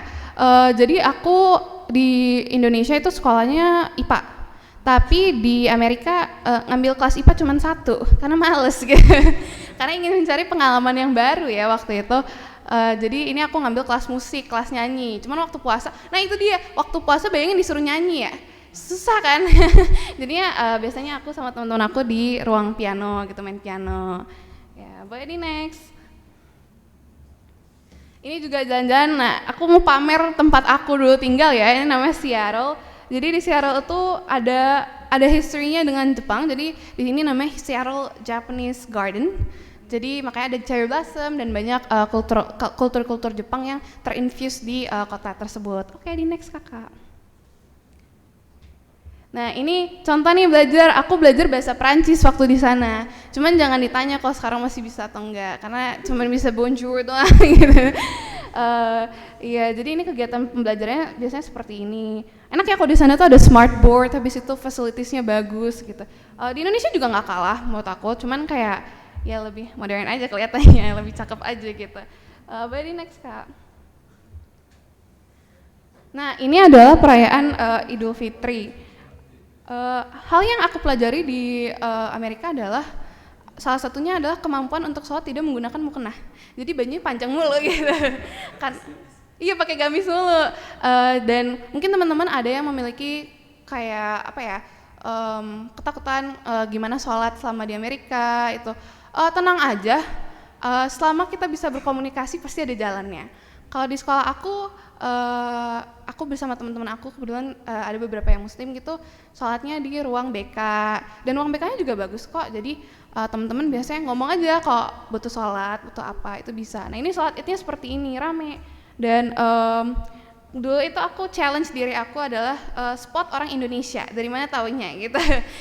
Jadi aku di Indonesia itu sekolahnya IPA, tapi di Amerika ngambil kelas IPA cuma 1 karena males gitu. Karena ingin mencari pengalaman yang baru ya waktu itu. Jadi ini aku ngambil kelas musik, kelas nyanyi. Cuman waktu puasa, nah itu dia, waktu puasa bayangin disuruh nyanyi ya, susah kan. Jadinya biasanya aku sama teman-teman aku di ruang piano gitu, main piano. Ya boleh di next. Ini juga jalan-jalan, nah aku mau pamer tempat aku dulu tinggal ya, ini namanya Seattle. Jadi di Seattle itu ada history-nya dengan Jepang, jadi di sini namanya Seattle Japanese Garden. Jadi makanya ada cherry blossom dan banyak kultur Jepang yang terinfuse di kota tersebut. Oke, di next kakak. Nah ini contoh nih aku belajar bahasa Prancis waktu di sana. Cuman jangan ditanya kalau sekarang masih bisa atau enggak, karena cuma bisa bonjour doang gitu. Iya, jadi ini kegiatan pembelajarannya biasanya seperti ini. Enak ya kalau di sana tuh ada smart board, habis itu facilities-nya bagus gitu. Di Indonesia juga nggak kalah menurut aku, cuman kayak ya lebih modern aja kelihatannya, lebih cakep aja gitu. Boleh di next kak. Nah ini adalah perayaan Idul Fitri. Hal yang aku pelajari di Amerika adalah salah satunya adalah kemampuan untuk sholat tidak menggunakan mukena. Jadi bajunya panjang mulu gitu kan. Iya pakai gamis mulu. Dan mungkin teman-teman ada yang memiliki kayak apa ya, ketakutan gimana sholat selama di Amerika itu. Tenang aja, selama kita bisa berkomunikasi pasti ada jalannya. Kalau di sekolah aku bersama teman-teman aku kebetulan ada beberapa yang muslim gitu, sholatnya di ruang BK, dan ruang BK-nya juga bagus kok. Jadi teman-teman biasanya ngomong aja kok butuh sholat, butuh apa, itu bisa. Nah ini sholat idnya seperti ini, rame. Dan dulu itu aku challenge diri aku adalah spot orang Indonesia, dari mana taunya gitu.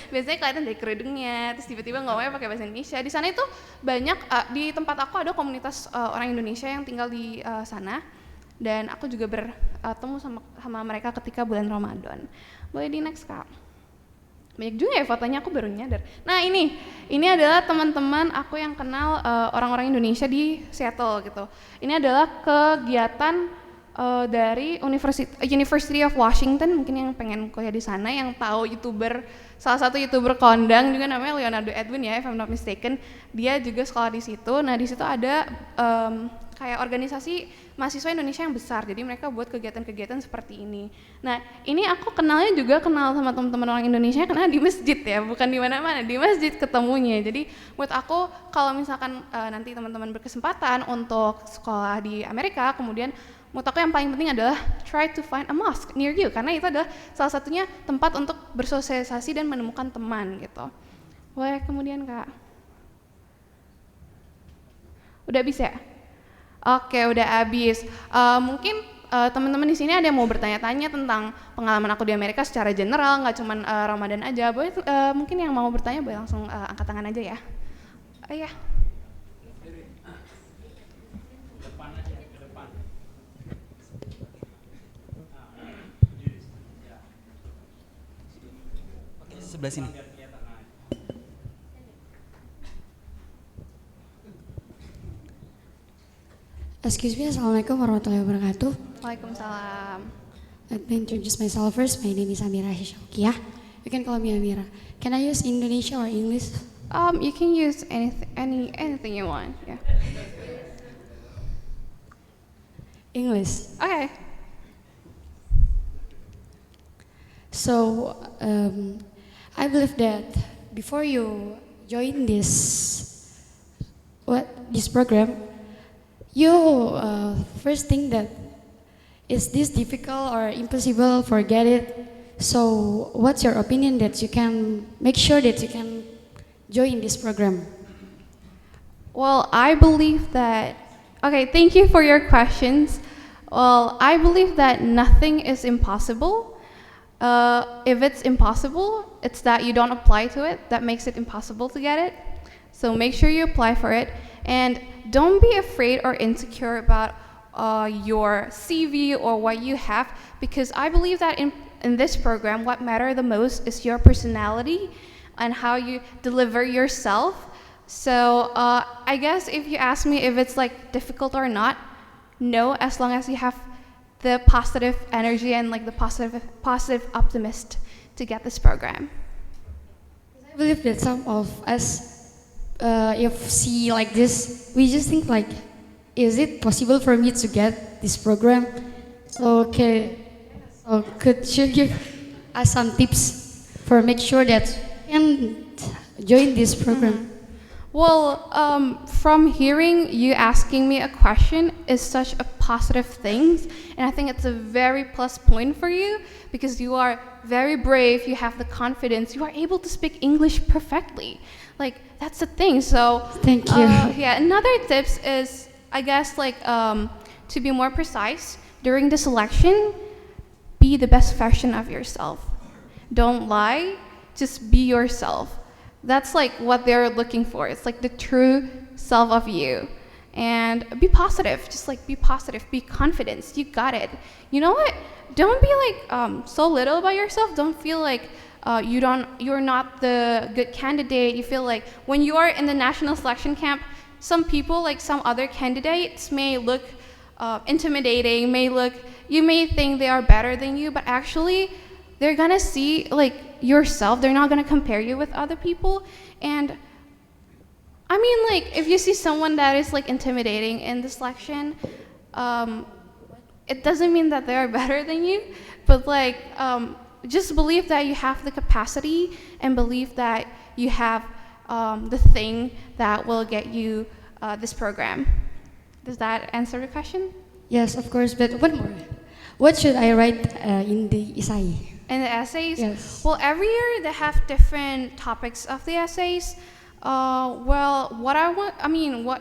Biasanya kelihatan dari kerudungnya, terus tiba-tiba ngomongnya pakai bahasa Indonesia. Di sana itu banyak, di tempat aku ada komunitas orang Indonesia yang tinggal di sana. Dan aku juga bertemu sama mereka ketika bulan Ramadan. Boleh di next kak. Banyak juga ya fotonya, aku baru nyadar. Nah ini adalah teman-teman aku yang kenal orang-orang Indonesia di Seattle gitu. Ini adalah kegiatan dari University of Washington, mungkin yang pengen kuliah di sana, yang tahu salah satu YouTuber kondang juga namanya Leonardo Edwin ya, if I'm not mistaken. Dia juga sekolah di situ. Nah di situ ada kayak organisasi mahasiswa Indonesia yang besar, jadi mereka buat kegiatan-kegiatan seperti ini. Nah ini aku kenal sama teman-teman orang Indonesia karena di masjid ya, bukan di mana-mana, di masjid ketemunya. Jadi menurut aku kalau misalkan nanti teman-teman berkesempatan untuk sekolah di Amerika, kemudian menurut aku yang paling penting adalah try to find a mosque near you, karena itu adalah salah satunya tempat untuk bersosialisasi dan menemukan teman gitu. Boleh kemudian kak. Udah bisa ya? Oke, udah habis. Mungkin teman-teman di sini ada yang mau bertanya-tanya tentang pengalaman aku di Amerika secara general, nggak cuma Ramadan aja. Boleh, mungkin yang mau bertanya boleh langsung angkat tangan aja ya. Iya. Oke, sebelah sini. Excuse me, Assalamualaikum warahmatullahi wabarakatuh. Waalaikumsalam. Let me introduce myself first. My name is Amira Hishokiyah. You can call me Amira. Can I use Indonesia or English? You can use anything you want. Yeah. English. Okay. So, I believe that before you join this program, you first think that is this difficult or impossible, forget it. So what's your opinion that you can make sure that you can join this program? Well, I believe that, okay, thank you for your questions. Well, I believe that nothing is impossible. If it's impossible, it's that you don't apply to it that makes it impossible to get it. So make sure you apply for it, and don't be afraid or insecure about your CV or what you have, because I believe that in this program, what matters the most is your personality and how you deliver yourself. So I guess if you ask me if it's like difficult or not, no, as long as you have the positive energy and like the positive optimist to get this program. I believe that some of us, if see like this, we just think like, is it possible for me to get this program? So could you give us some tips for make sure that we can join this program? Well, from hearing you asking me a question is such a positive thing, and I think it's a very plus point for you because you are very brave, you have the confidence, you are able to speak English perfectly. Like, that's the thing. So thank you. Yeah, another tips is, I guess, like to be more precise during the selection, be the best version of yourself. Don't lie, just be yourself. That's like what they're looking for. It's like the true self of you. And be positive, just like be positive, be confident, you got it. You know what? Don't be like so little about yourself. Don't feel like you're not the good candidate. You feel like when you are in the national selection camp, some people, like some other candidates, may look intimidating, you may think they are better than you, but actually they're gonna see like yourself. They're not gonna compare you with other people. And I mean, like, if you see someone that is like intimidating in the selection, it doesn't mean that they are better than you, but like just believe that you have the capacity and believe that you have the thing that will get you this program. Does that answer the question? Yes, of course, but one more. What should I write in the essay? In the essays? Yes. Well, every year they have different topics of the essays. Well, what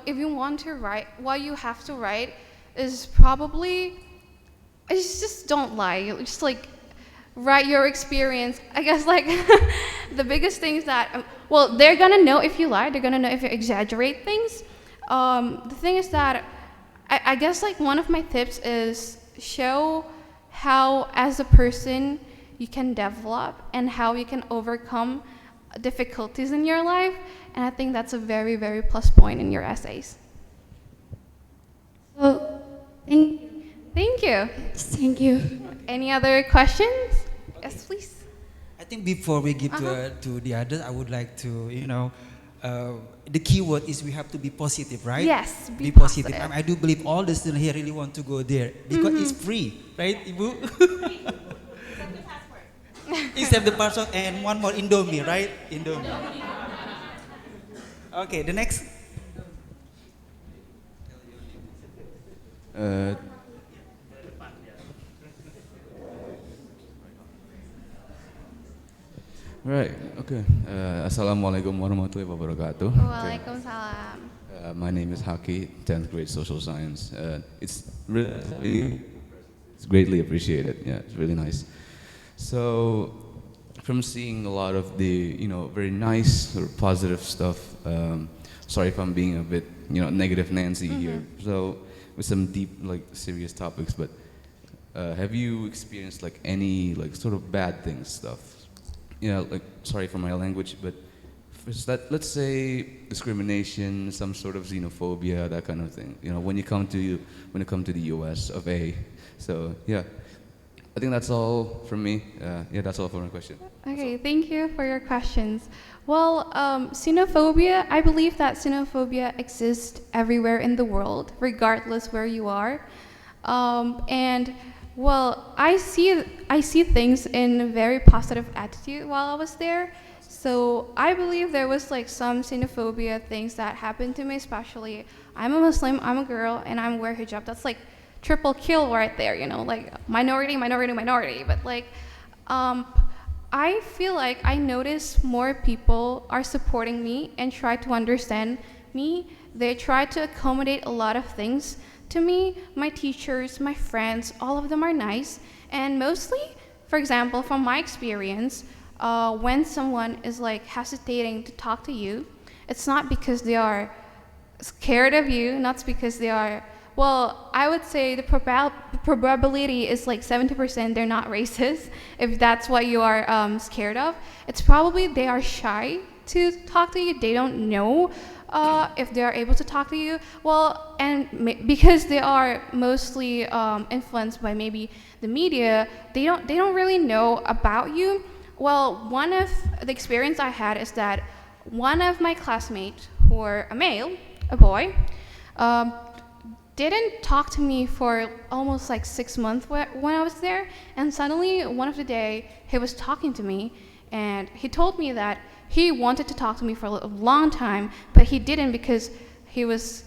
if you want to write, what you have to write is probably, just don't lie. Just like write your experience. I guess like the biggest thing is that, well, they're gonna know if you lie. They're gonna know if you exaggerate things. The thing is that I guess like one of my tips is show how as a person you can develop and how you can overcome difficulties in your life, and I think that's a very, very plus point in your essays. So, Thank you. Thank you. Any other questions? Yes, please. I think before we give to the others, I would like to, the key word is we have to be positive, right? Yes, be positive. positive. I do believe all the students here really want to go there because it's free, right, Ibu? Except the passport and one more Indomie, right? Indomie. Okay, the next. Right, okay. Assalamualaikum warahmatullahi wabarakatuh. Waalaikumsalam. My name is Haki, 10th grade social science. It's greatly appreciated. Yeah, it's really nice. So, from seeing a lot of the, very nice or positive stuff, sorry if I'm being a bit, negative Nancy here. So, with some deep, serious topics, but have you experienced, any, sort of bad things stuff? Sorry for my language, but let's say discrimination, some sort of xenophobia, that kind of thing. When you come to the U.S. of A. So yeah, I think that's all from me. That's all for my question. Okay, thank you for your questions. Well, xenophobia, I believe that xenophobia exists everywhere in the world, regardless where you are. Well, I see things in a very positive attitude while I was there. So I believe there was some xenophobia things that happened to me, especially I'm a Muslim, I'm a girl, and I'm wear hijab. That's triple kill right there, minority. But I feel like I notice more people are supporting me and try to understand me. They try to accommodate a lot of things to me. My teachers, my friends, all of them are nice. And mostly, for example, from my experience, when someone is hesitating to talk to you, it's not because they are scared of you, not because they are Well, I would say the probability is like 70% they're not racist, if that's what you are scared of. It's probably they are shy to talk to you. They don't know if they are able to talk to you. Well, and because they are mostly influenced by maybe the media, they don't really know about you. Well, one of the experience I had is that one of my classmates, who were a boy, didn't talk to me for almost like 6 months when I was there, and suddenly one of the day he was talking to me, and he told me that he wanted to talk to me for a long time, but he didn't because he was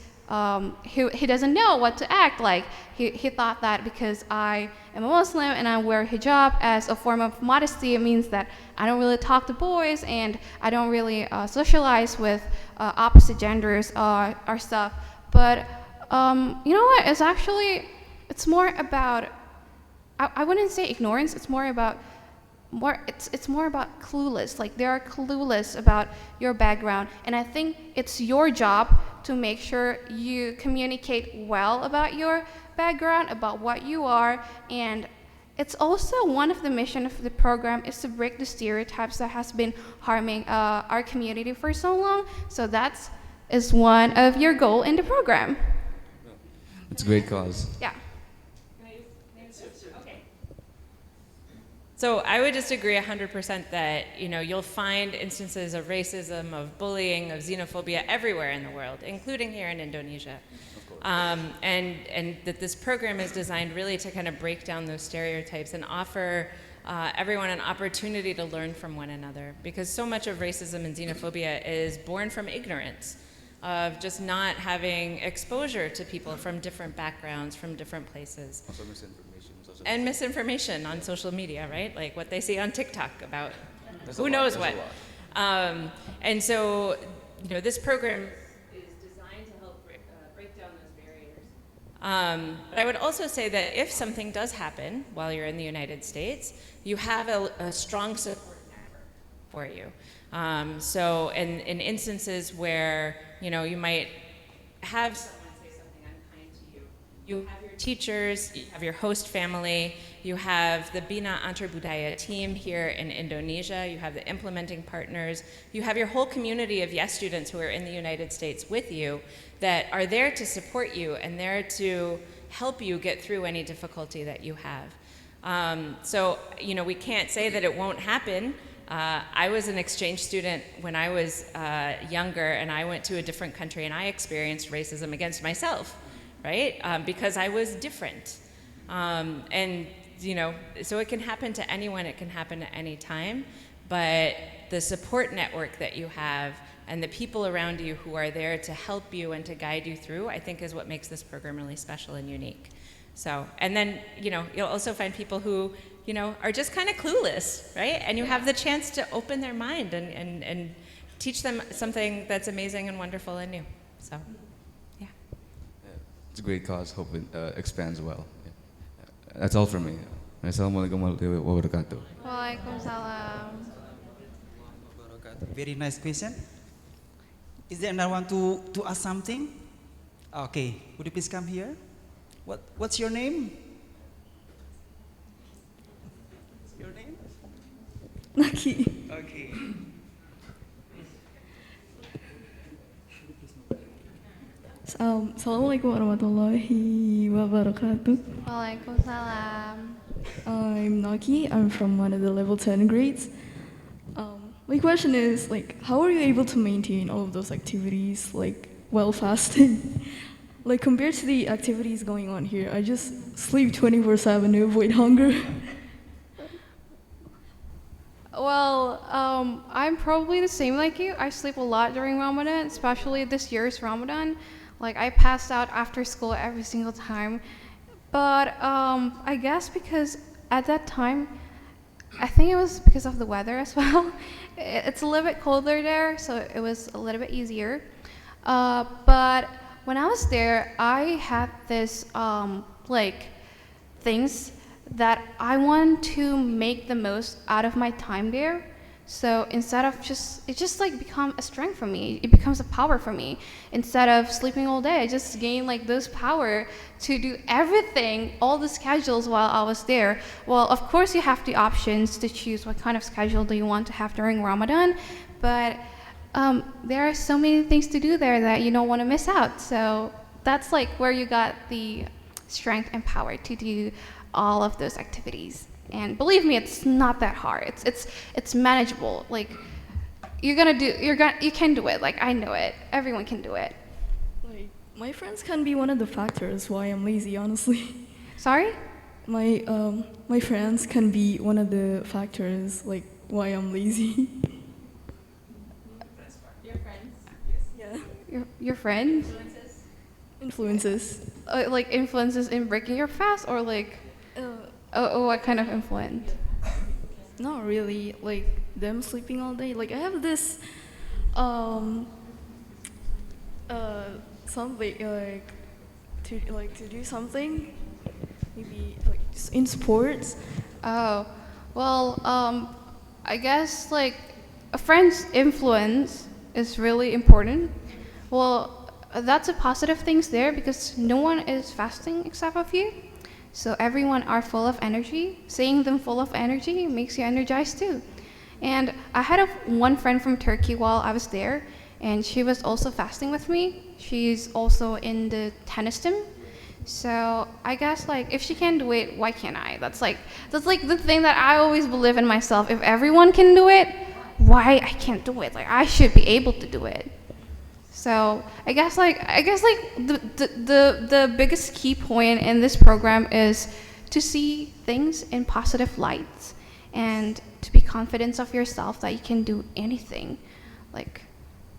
he doesn't know what to act like. He thought that because I am a Muslim and I wear hijab as a form of modesty, it means that I don't really talk to boys and I don't really socialize with opposite genders or stuff. But you know what? It's more about, I wouldn't say ignorance. It's more about it's more about clueless. Like, they are clueless about your background, and I think it's your job to make sure you communicate well about your background, about what you are. And it's also one of the mission of the program is to break the stereotypes that has been harming our community for so long. So that is one of your goal in the program. It's a great cause. Yeah. So I would just agree 100% that, you know, you'll find instances of racism, of bullying, of xenophobia everywhere in the world, including here in Indonesia. And that this program is designed really to kind of break down those stereotypes and offer everyone an opportunity to learn from one another, because so much of racism and xenophobia is born from ignorance, of just not having exposure to people from different backgrounds, from different places. Also misinformation. And misinformation on social media, right? Like what they see on TikTok about who knows what. And so, you know, this program is designed to help break down those barriers. But I would also say that if something does happen while you're in the United States, you have a strong support network for you. So in instances where, you know, you might have someone say something unkind to you, you have your teachers, you have your host family, you have the Bina Antarbudaya team here in Indonesia, you have the implementing partners, you have your whole community of YES students who are in the United States with you that are there to support you and there to help you get through any difficulty that you have. So, you know, we can't say that it won't happen. I was an exchange student when I was younger, and I went to a different country and I experienced racism against myself, right? Because I was different. And, you know, so it can happen to anyone, it can happen at any time, but the support network that you have and the people around you who are there to help you and to guide you through, I think is what makes this program really special and unique. So, and then, you know, you'll also find people who, you know, are just kind of clueless, right? And you have the chance to open their mind and teach them something that's amazing and wonderful and new. So, yeah. It's a great cause. Hope it expands well. Yeah. That's all from me. Assalamualaikum warahmatullahi wabarakatuh. Waalaikumsalam. Very nice question. Is there anyone to ask something? Okay, would you please come here? What's your name? Your name? Naki. Okay. Assalamualaikum warahmatullahi wabarakatuh. Waalaikumsalam. I'm Naki. I'm from one of the level 10 grades. My question is, like, how are you able to maintain all of those activities, like, while fasting? Like, compared to the activities going on here, I just sleep 24/7 to avoid hunger. Well, I'm probably the same like you. I sleep a lot during Ramadan, especially this year's Ramadan. Like, I passed out after school every single time. But I guess because at that time, I think it was because of the weather as well. It's a little bit colder there, so it was a little bit easier. But when I was there, I had this like things that I want to make the most out of my time there. So instead of it just like become a strength for me. It becomes a power for me. Instead of sleeping all day, I just gain like this power to do everything, all the schedules while I was there. Well, of course you have the options to choose what kind of schedule do you want to have during Ramadan, but there are so many things to do there that you don't want to miss out. So that's like where you got the strength and power to do all of those activities. And believe me, it's not that hard. It's manageable. Like you can do it. Like I know it. Everyone can do it. Like my friends can be one of the factors why I'm lazy, honestly. Sorry? My friends can be one of the factors like why I'm lazy. Your friends? Yeah. Your friends? Influences. Like influences in breaking your fast, or like what kind of influence? Not really. Like them sleeping all day. Like I have this something to do something, maybe like just in sports. Oh, well, I guess like a friend's influence is really important. Well, that's a positive things there because no one is fasting except of you. So everyone are full of energy. Seeing them full of energy makes you energized too. And I had one friend from Turkey while I was there, and she was also fasting with me. She's also in the tennis team. So I guess like if she can do it, why can't I? That's like the thing that I always believe in myself. If everyone can do it, why I can't do it? Like I should be able to do it. So I guess the biggest key point in this program is to see things in positive lights and to be confident of yourself that you can do anything. Like,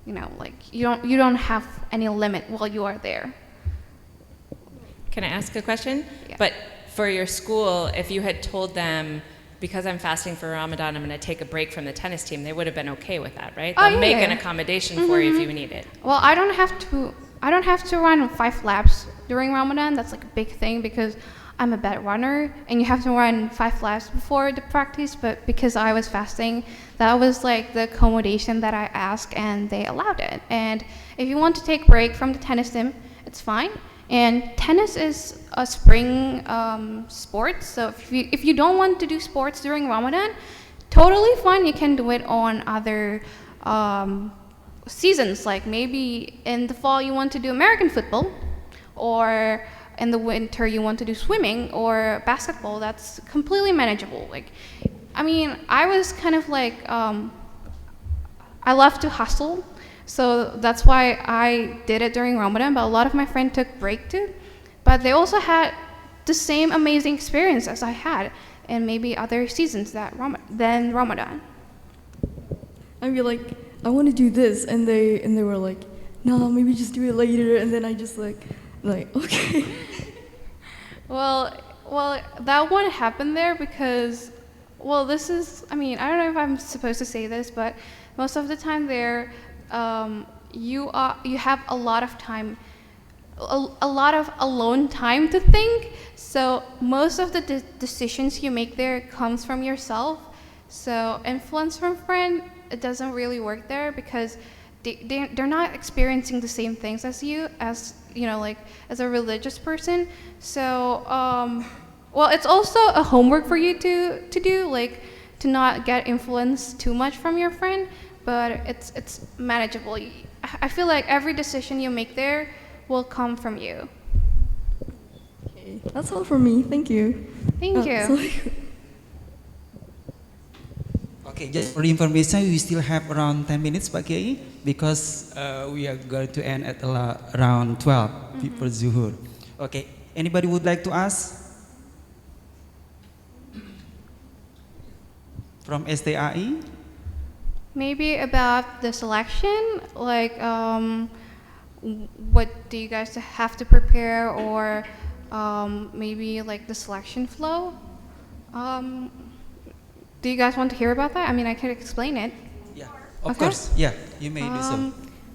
you know, like you don't have any limit while you are there. Can I ask a question? Yeah. But for your school, if you had told them, because I'm fasting for Ramadan, I'm going to take a break from the tennis team, they would have been okay with that, right? They'll make an accommodation for you if you need it. Well, I don't have to run 5 laps during Ramadan. That's like a big thing because I'm a bad runner and you have to run 5 laps before the practice, but because I was fasting, that was like the accommodation that I asked and they allowed it. And if you want to take a break from the tennis team, it's fine. And tennis is a spring sport, so if you don't want to do sports during Ramadan, totally fine. You can do it on other seasons, like maybe in the fall you want to do American football, or in the winter you want to do swimming or basketball. That's completely manageable. Like, I mean, I was kind of like I love to hustle. So that's why I did it during Ramadan, but a lot of my friends took break too. But they also had the same amazing experience as I had in maybe other seasons than Ramadan. I'd be like, I want to do this, and they were like, no, maybe just do it later. And then I just like okay. Well, that won't happen there because, well, this is, I mean, I don't know if I'm supposed to say this, but most of the time there, you have a lot of time, a lot of alone time to think. So most of the decisions you make there comes from yourself. So influence from friend, it doesn't really work there because they're not experiencing the same things as you, as you know, like as a religious person. So well, it's also a homework for you to do, like to not get influenced too much from your friend. But it's manageable. I feel like every decision you make there will come from you. Okay, that's all for me. Thank you. Thank you. Sorry. Okay, just for information, we still have around 10 minutes, Pak Kiai, because we are going to end at around 12 for Zuhur. Okay, anybody would like to ask? From STAI? Maybe about the selection, like what do you guys have to prepare, or maybe like the selection flow. Do you guys want to hear about that? I mean, I can explain it. Yeah, of course. Yeah, you may do so.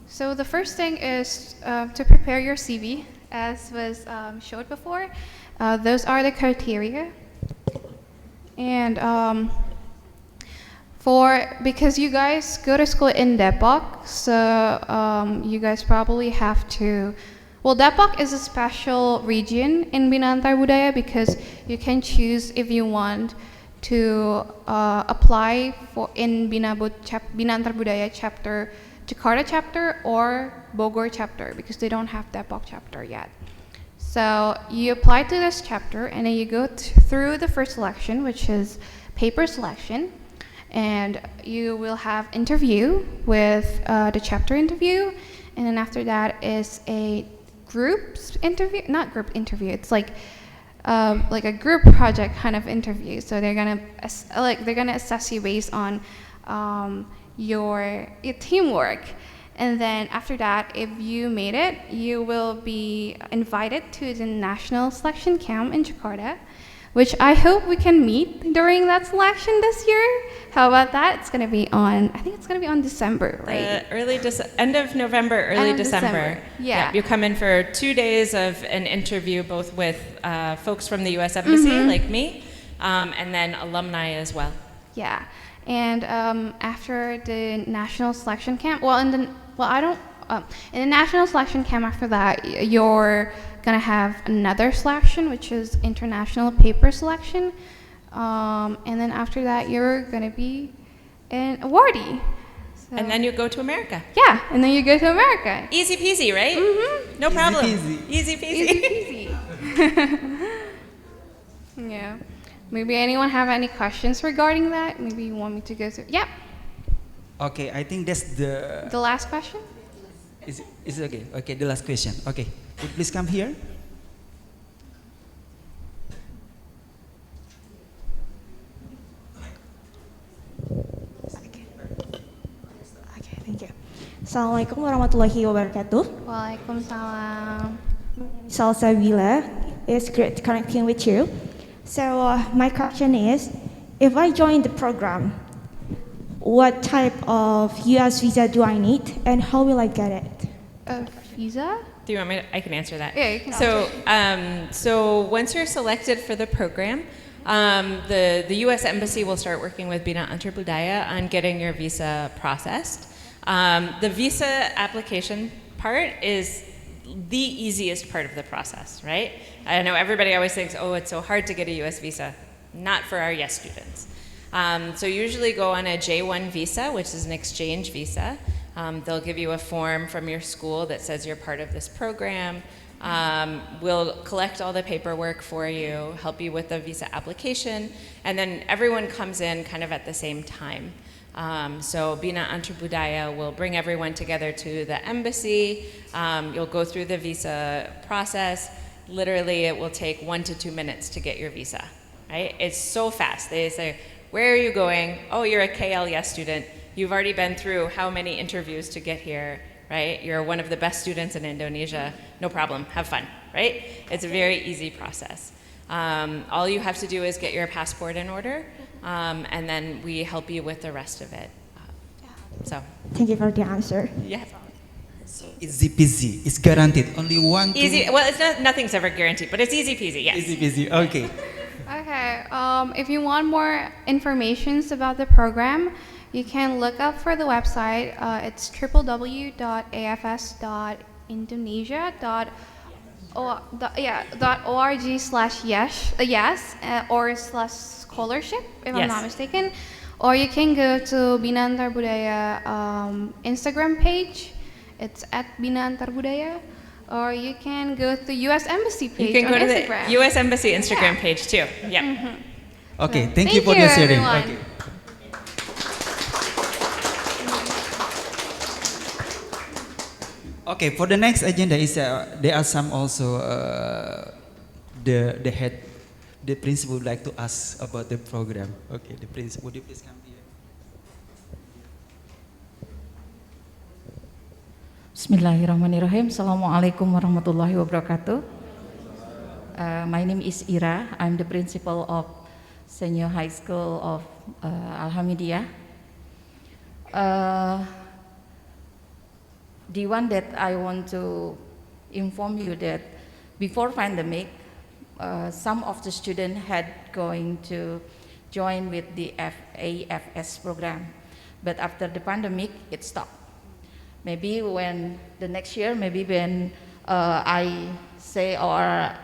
So the first thing is to prepare your CV, as was showed before. Those are the criteria. And Because you guys go to school in Depok, so you guys probably have to. Well, Depok is a special region in Bina Antarbudaya because you can choose if you want to apply for in Bina Antarbudaya chapter, Jakarta chapter, or Bogor chapter, because they don't have Depok chapter yet. So you apply to this chapter, and then you go through the first selection, which is paper selection, and you will have interview with the chapter interview, and then after that is a group interview, not group interview. It's like a group project kind of interview. So they're gonna assess you based on your teamwork. And then after that, if you made it, you will be invited to the national selection camp in Jakarta, which I hope we can meet during that selection this year. How about that? It's gonna be on, I think it's gonna be on December, right? End of November, early December. Yeah. You come in for 2 days of an interview, both with folks from the U.S. Embassy, like me, and then alumni as well. Yeah. And after the national selection camp, in the national selection camp after that, you're gonna have another selection, which is international paper selection. And then after that, you're gonna be an awardee. So, And then you go to America. yeah, and then you go to America. Easy peasy, right? Mm-hmm. No problem. peasy. Easy peasy. Easy peasy. Yeah. Maybe anyone have any questions regarding that? Maybe you want me to go through. Yep. Okay, I think that's the. The last question. Is it okay? Okay, the last question. Okay, would you please come here. Okay, thank you. Assalamualaikum warahmatullahi wabarakatuh. Waalaikumsalam. Salsabila, it's great connecting with you. So my question is, if I join the program, what type of US visa do I need and how will I get it? A visa? Do you want me to, I can answer that. Yeah, you can So once you're selected for the program, the U.S. Embassy will start working with Bina Antarbudaya on getting your visa processed. The visa application part is the easiest part of the process, right? I know everybody always thinks, oh, it's so hard to get a U.S. visa. Not for our yes students. So usually go on a J1 visa, which is an exchange visa. They'll give you a form from your school that says you're part of this program. We'll collect all the paperwork for you, help you with the visa application, and then everyone comes in kind of at the same time. So Bina Antarbudaya will bring everyone together to the embassy. You'll go through the visa process. Literally, it will take 1 to 2 minutes to get your visa, right? It's so fast. They say, where are you going? Oh, you're a KLS student. You've already been through how many interviews to get here, right? You're one of the best students in Indonesia. No problem, have fun, right? It's a very easy process. All you have to do is get your passport in order, and then we help you with the rest of it. So. Thank you for the answer. Yeah. Easy peasy. It's guaranteed. Only one. Easy. Well, it's not. Nothing's ever guaranteed, but it's easy peasy. Yes. Easy peasy. Okay. Okay. If you want more information about the program, you can look up for the website. It's www.afs.indonesia.org/yes or /scholarship, if I'm not mistaken. Or you can go to Bina Antarbudaya Instagram page. It's @Bina-Antarbudaya. Or you can go to the U.S. Embassy page. You can go to Instagram. the U.S. Embassy Instagram page too. Yep. Okay, thank you for the sharing. Everyone. Okay. Okay, for the next agenda is there are some also the head, the principal would like to ask about the program. Okay, the principal, would you please come here? Bismillahirrahmanirrahim. Assalamualaikum warahmatullahi wabarakatuh. My name is Ira. I'm the principal of Senior High School of Al-Hamidiyah. The one that I want to inform you that before pandemic, some of the students had going to join with the AFS program. But after the pandemic, it stopped. Maybe when the next year, maybe when I say our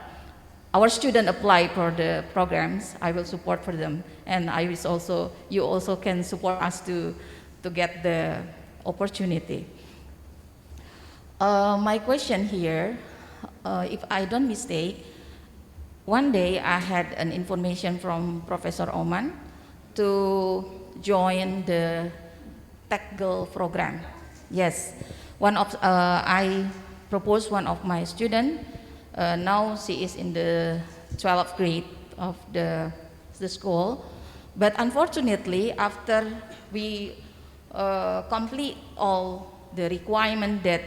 student apply for the programs, I will support for them, and I will also, you also can support us to get the opportunity. My question here, if I don't mistake, one day I had an information from Professor Oman to join the Tech Girl program. Yes, I proposed one of my students. Now she is in the 12th grade of the school. But unfortunately, after we complete all the requirement that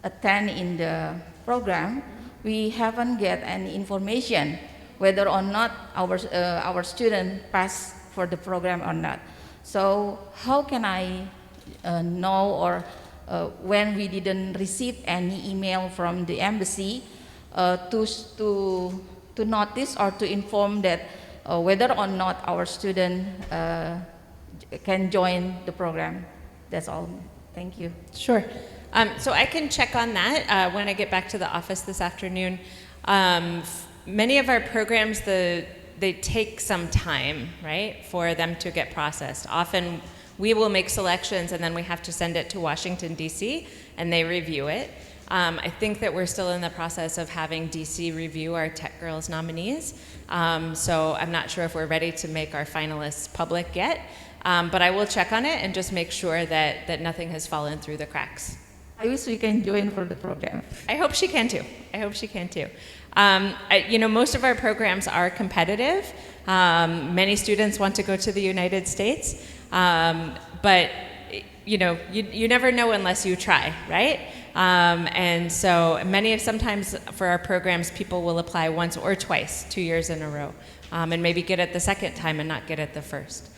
attend in the program, we haven't get any information whether or not our student pass for the program or not. So how can I know, or when we didn't receive any email from the embassy to notice or to inform that whether or not our student can join the program? That's all. Thank you. Sure. So I can check on that when I get back to the office this afternoon. Many of our programs, they take some time, right, for them to get processed. Often we will make selections and then we have to send it to Washington, D.C., and they review it. I think that we're still in the process of having D.C. review our Tech Girls nominees. So I'm not sure if we're ready to make our finalists public yet, but I will check on it and just make sure that nothing has fallen through the cracks. I wish we can join for the program. I hope she can too. I hope she can too. Most of our programs are competitive. Many students want to go to the United States, but you never know unless you try, right? And so sometimes for our programs, people will apply once or twice, 2 years in a row, and maybe get it the second time and not get it the first.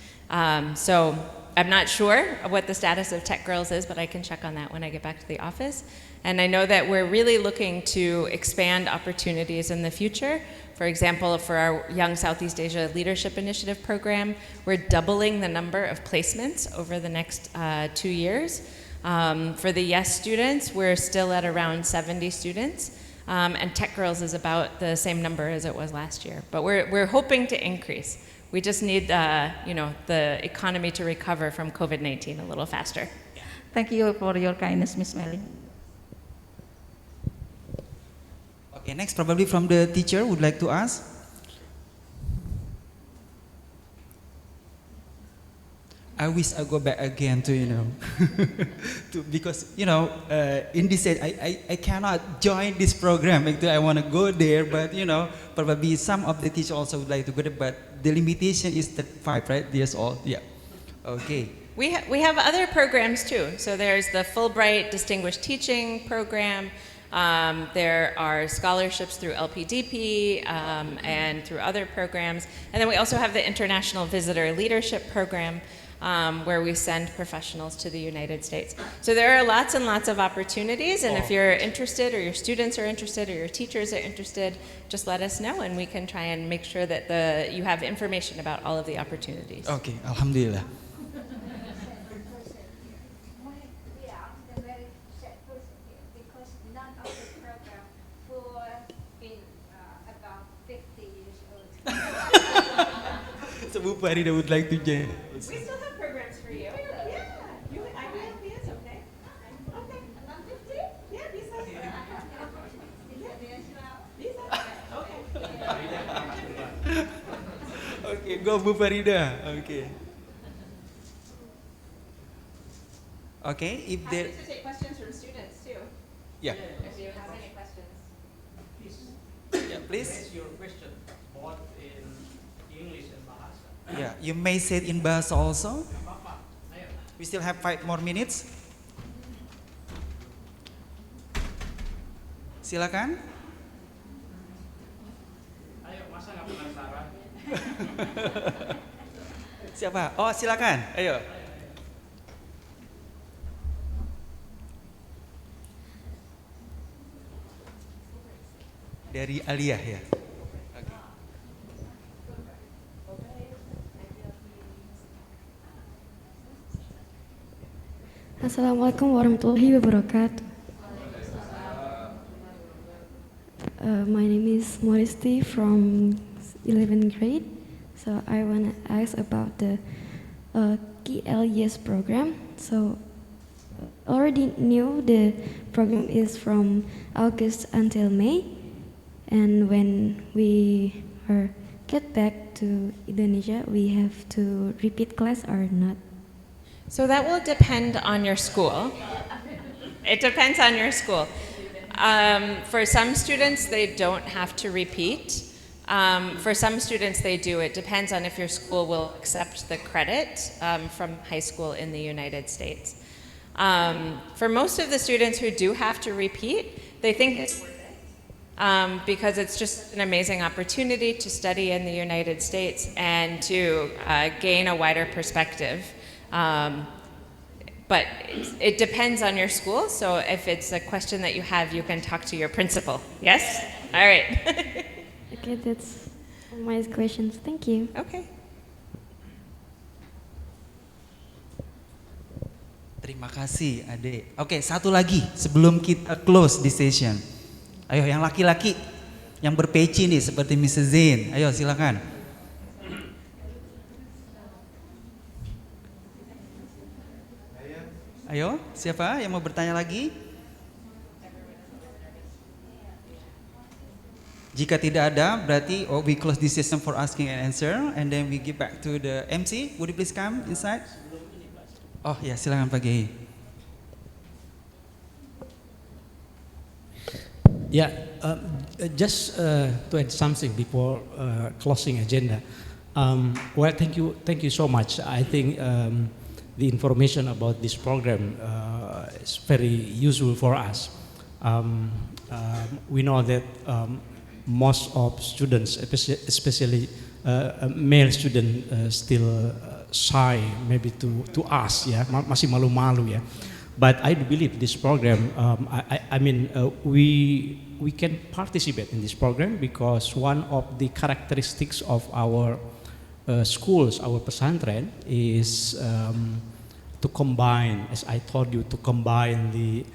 So I'm not sure what the status of Tech Girls is, but I can check on that when I get back to the office. And I know that we're really looking to expand opportunities in the future. For example, for our Young Southeast Asia Leadership Initiative program, we're doubling the number of placements over the next 2 years. For the YES students, we're still at around 70 students, and Tech Girls is about the same number as it was last year. But we're hoping to increase. We just need the economy to recover from COVID-19 a little faster. Thank you for your kindness, Ms. Melly. Okay, next probably from the teacher would like to ask. I wish I go back again to, because, in this age, I cannot join this program. Actually, I want to go there, but, probably some of the teachers also would like to go there, but the limitation is 35, right? Years old. Yeah. Okay. We have other programs too. So there's the Fulbright Distinguished Teaching Program. There are scholarships through LPDP and through other programs. And then we also have the International Visitor Leadership Program, where we send professionals to the United States. So there are lots and lots of opportunities, and if you're interested, or your students are interested, or your teachers are interested, just let us know, and we can try and make sure that you have information about all of the opportunities. Okay, Alhamdulillah. So Bu Farida would like to join. We still have programs for you. Yeah, I can help you. It's okay. Okay. Around 50? Yeah, bisa. Bisa. Okay. Okay, go Bu Farida. Okay. Okay, if there. Happy to take questions from students too. Yeah. If you have any questions. Yeah, please. Raise your question, both in English and Bahasa. Yeah, you may say it in Bahasa also. We still have 5 more minutes. Silakan. Ayo, masa nggak penasaran? Siapa? Oh, silakan. Ayo. Dari Aliyah ya. Assalamualaikum warahmatullahi wabarakatuh. My name is Moristi from 11th grade. So I want to ask about the KLES program. So already knew the program is from August until May. And when we get back to Indonesia, we have to repeat class or not? So that will depend on your school. It depends on your school. For some students, they don't have to repeat. For some students, they do. It depends on if your school will accept the credit from high school in the United States. For most of the students who do have to repeat, they think it's worth it because it's just an amazing opportunity to study in the United States and to gain a wider perspective. But it depends on your school, so if it's a question that you have, you can talk to your principal. Yes? All right. Okay, that's all my questions. Thank you. Okay. Terima kasih, Ade. Oke, satu lagi sebelum kita close di session. Ayo, yang laki-laki, yang berpeci nih seperti Mrs. Zain. Ayo, silakan. Ayo, siapa yang mau bertanya lagi? Jika tidak ada, berarti we close this session for asking and answer, and then we give back to the MC. Would you please come inside? Oh ya, silakan Pak Kiai. Yeah, just to add something before closing agenda. Well, thank you so much. I think the information about this program is very useful for us. We know that most of students, especially male students, still shy maybe to ask, ya, masih malu-malu ya. But I believe this program, I mean, we can participate in this program because one of the characteristics of our schools, our pesantren, is to combine, as I told you, to combine the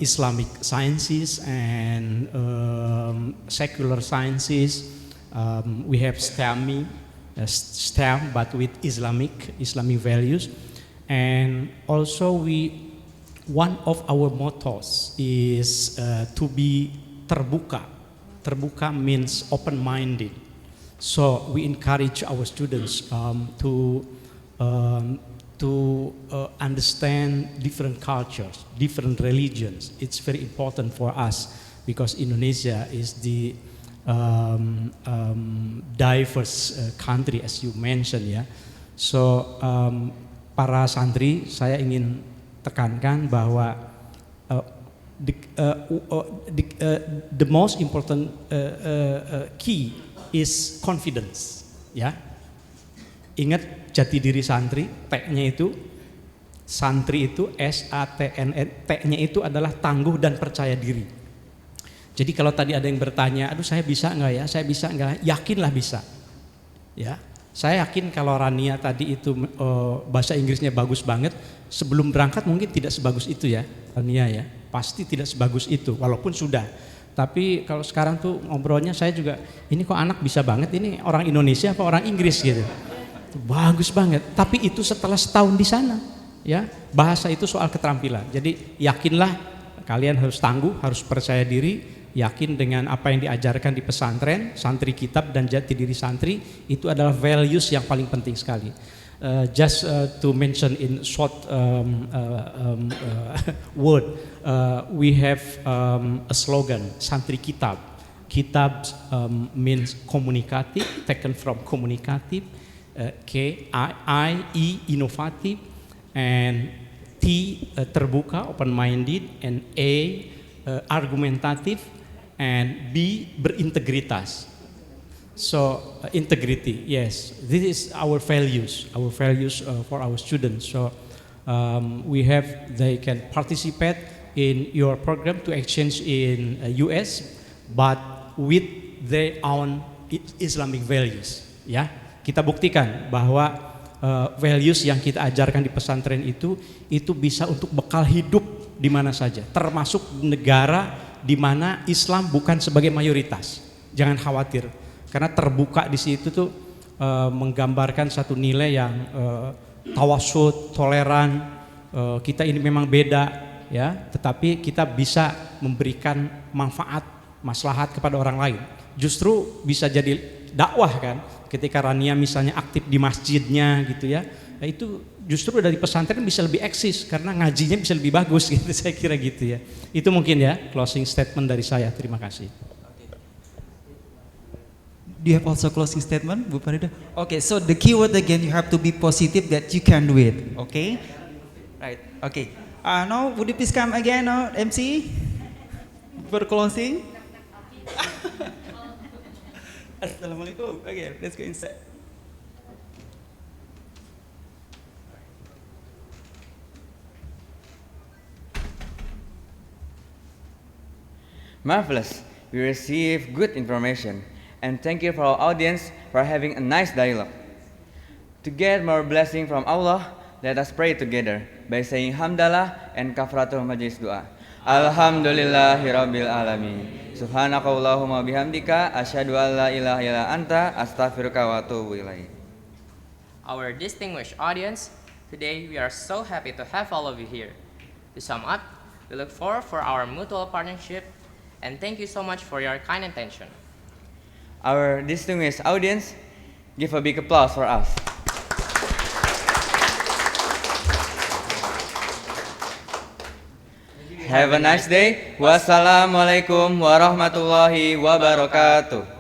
Islamic sciences and secular sciences. We have STEM, but with Islamic values, and also one of our mottos is to be terbuka. Terbuka means open-minded. So we encourage our students to understand different cultures, different religions. It's very important for us because Indonesia is the diverse country as you mentioned ya. So para santri, saya ingin tekankan bahwa the most important key is confidence ya. Ingat jati diri santri, T-nya itu santri itu SATN, T-nya itu adalah tangguh dan percaya diri. Jadi kalau tadi ada yang bertanya, aduh saya bisa nggak ya, saya bisa nggak, yakinlah bisa. Ya, saya yakin kalau Rania tadi itu bahasa Inggrisnya bagus banget, sebelum berangkat mungkin tidak sebagus itu ya, Rania ya, pasti tidak sebagus itu, walaupun sudah. Tapi kalau sekarang tuh ngobrolnya saya juga, ini kok anak bisa banget, ini orang Indonesia apa orang Inggris gitu. Bagus banget, tapi itu setelah setahun di sana, ya. Bahasa itu soal keterampilan. Jadi yakinlah, kalian harus tangguh, harus percaya diri, yakin dengan apa yang diajarkan di pesantren, santri kitab dan jati diri santri itu adalah values yang paling penting sekali. Just to mention in short word, we have a slogan, santri kitab. Kitab means komunikatif, taken from komunikatif. I inovatif, and T terbuka, open-minded, and A argumentatif, and B berintegritas. So integrity, yes, this is our values for our students. So they can participate in your program to exchange in US, but with their own Islamic values. Ya, kita buktikan bahwa values yang kita ajarkan di pesantren itu bisa untuk bekal hidup di mana saja, termasuk negara di mana Islam bukan sebagai mayoritas. Jangan khawatir, karena terbuka di situ tuh menggambarkan satu nilai yang tawasud, toleran. Kita ini memang beda, ya, tetapi kita bisa memberikan manfaat, maslahat kepada orang lain. Justru bisa jadi dakwah kan, ketika Rania misalnya aktif di masjidnya gitu ya, nah itu justru dari pesantren bisa lebih eksis karena ngajinya bisa lebih bagus gitu, saya kira gitu ya. Itu mungkin ya closing statement dari saya. Terima kasih. Do you have also closing statement, Bu Farida? Okay, so the keyword again, you have to be positive that you can do it. Okay, right? Okay. Now, would you please come again, MC, for closing? Assalamualaikum. Okay, let's go inside. Marvelous. We received good information. And thank you for our audience for having a nice dialogue. To get more blessing from Allah, let us pray together by saying hamdalah and kafaratul majlis doa. Alhamdulillahirabbil alamin. Subhanakallahumma bihamdika asyhadu an la ilaha illa anta astaghfiruka wa atubu ilaik. Our distinguished audience, today we are so happy to have all of you here. To sum up, we look forward for our mutual partnership and thank you so much for your kind attention. Our distinguished audience, give a big applause for us. Have a nice day. Wassalamualaikum warahmatullahi wabarakatuh.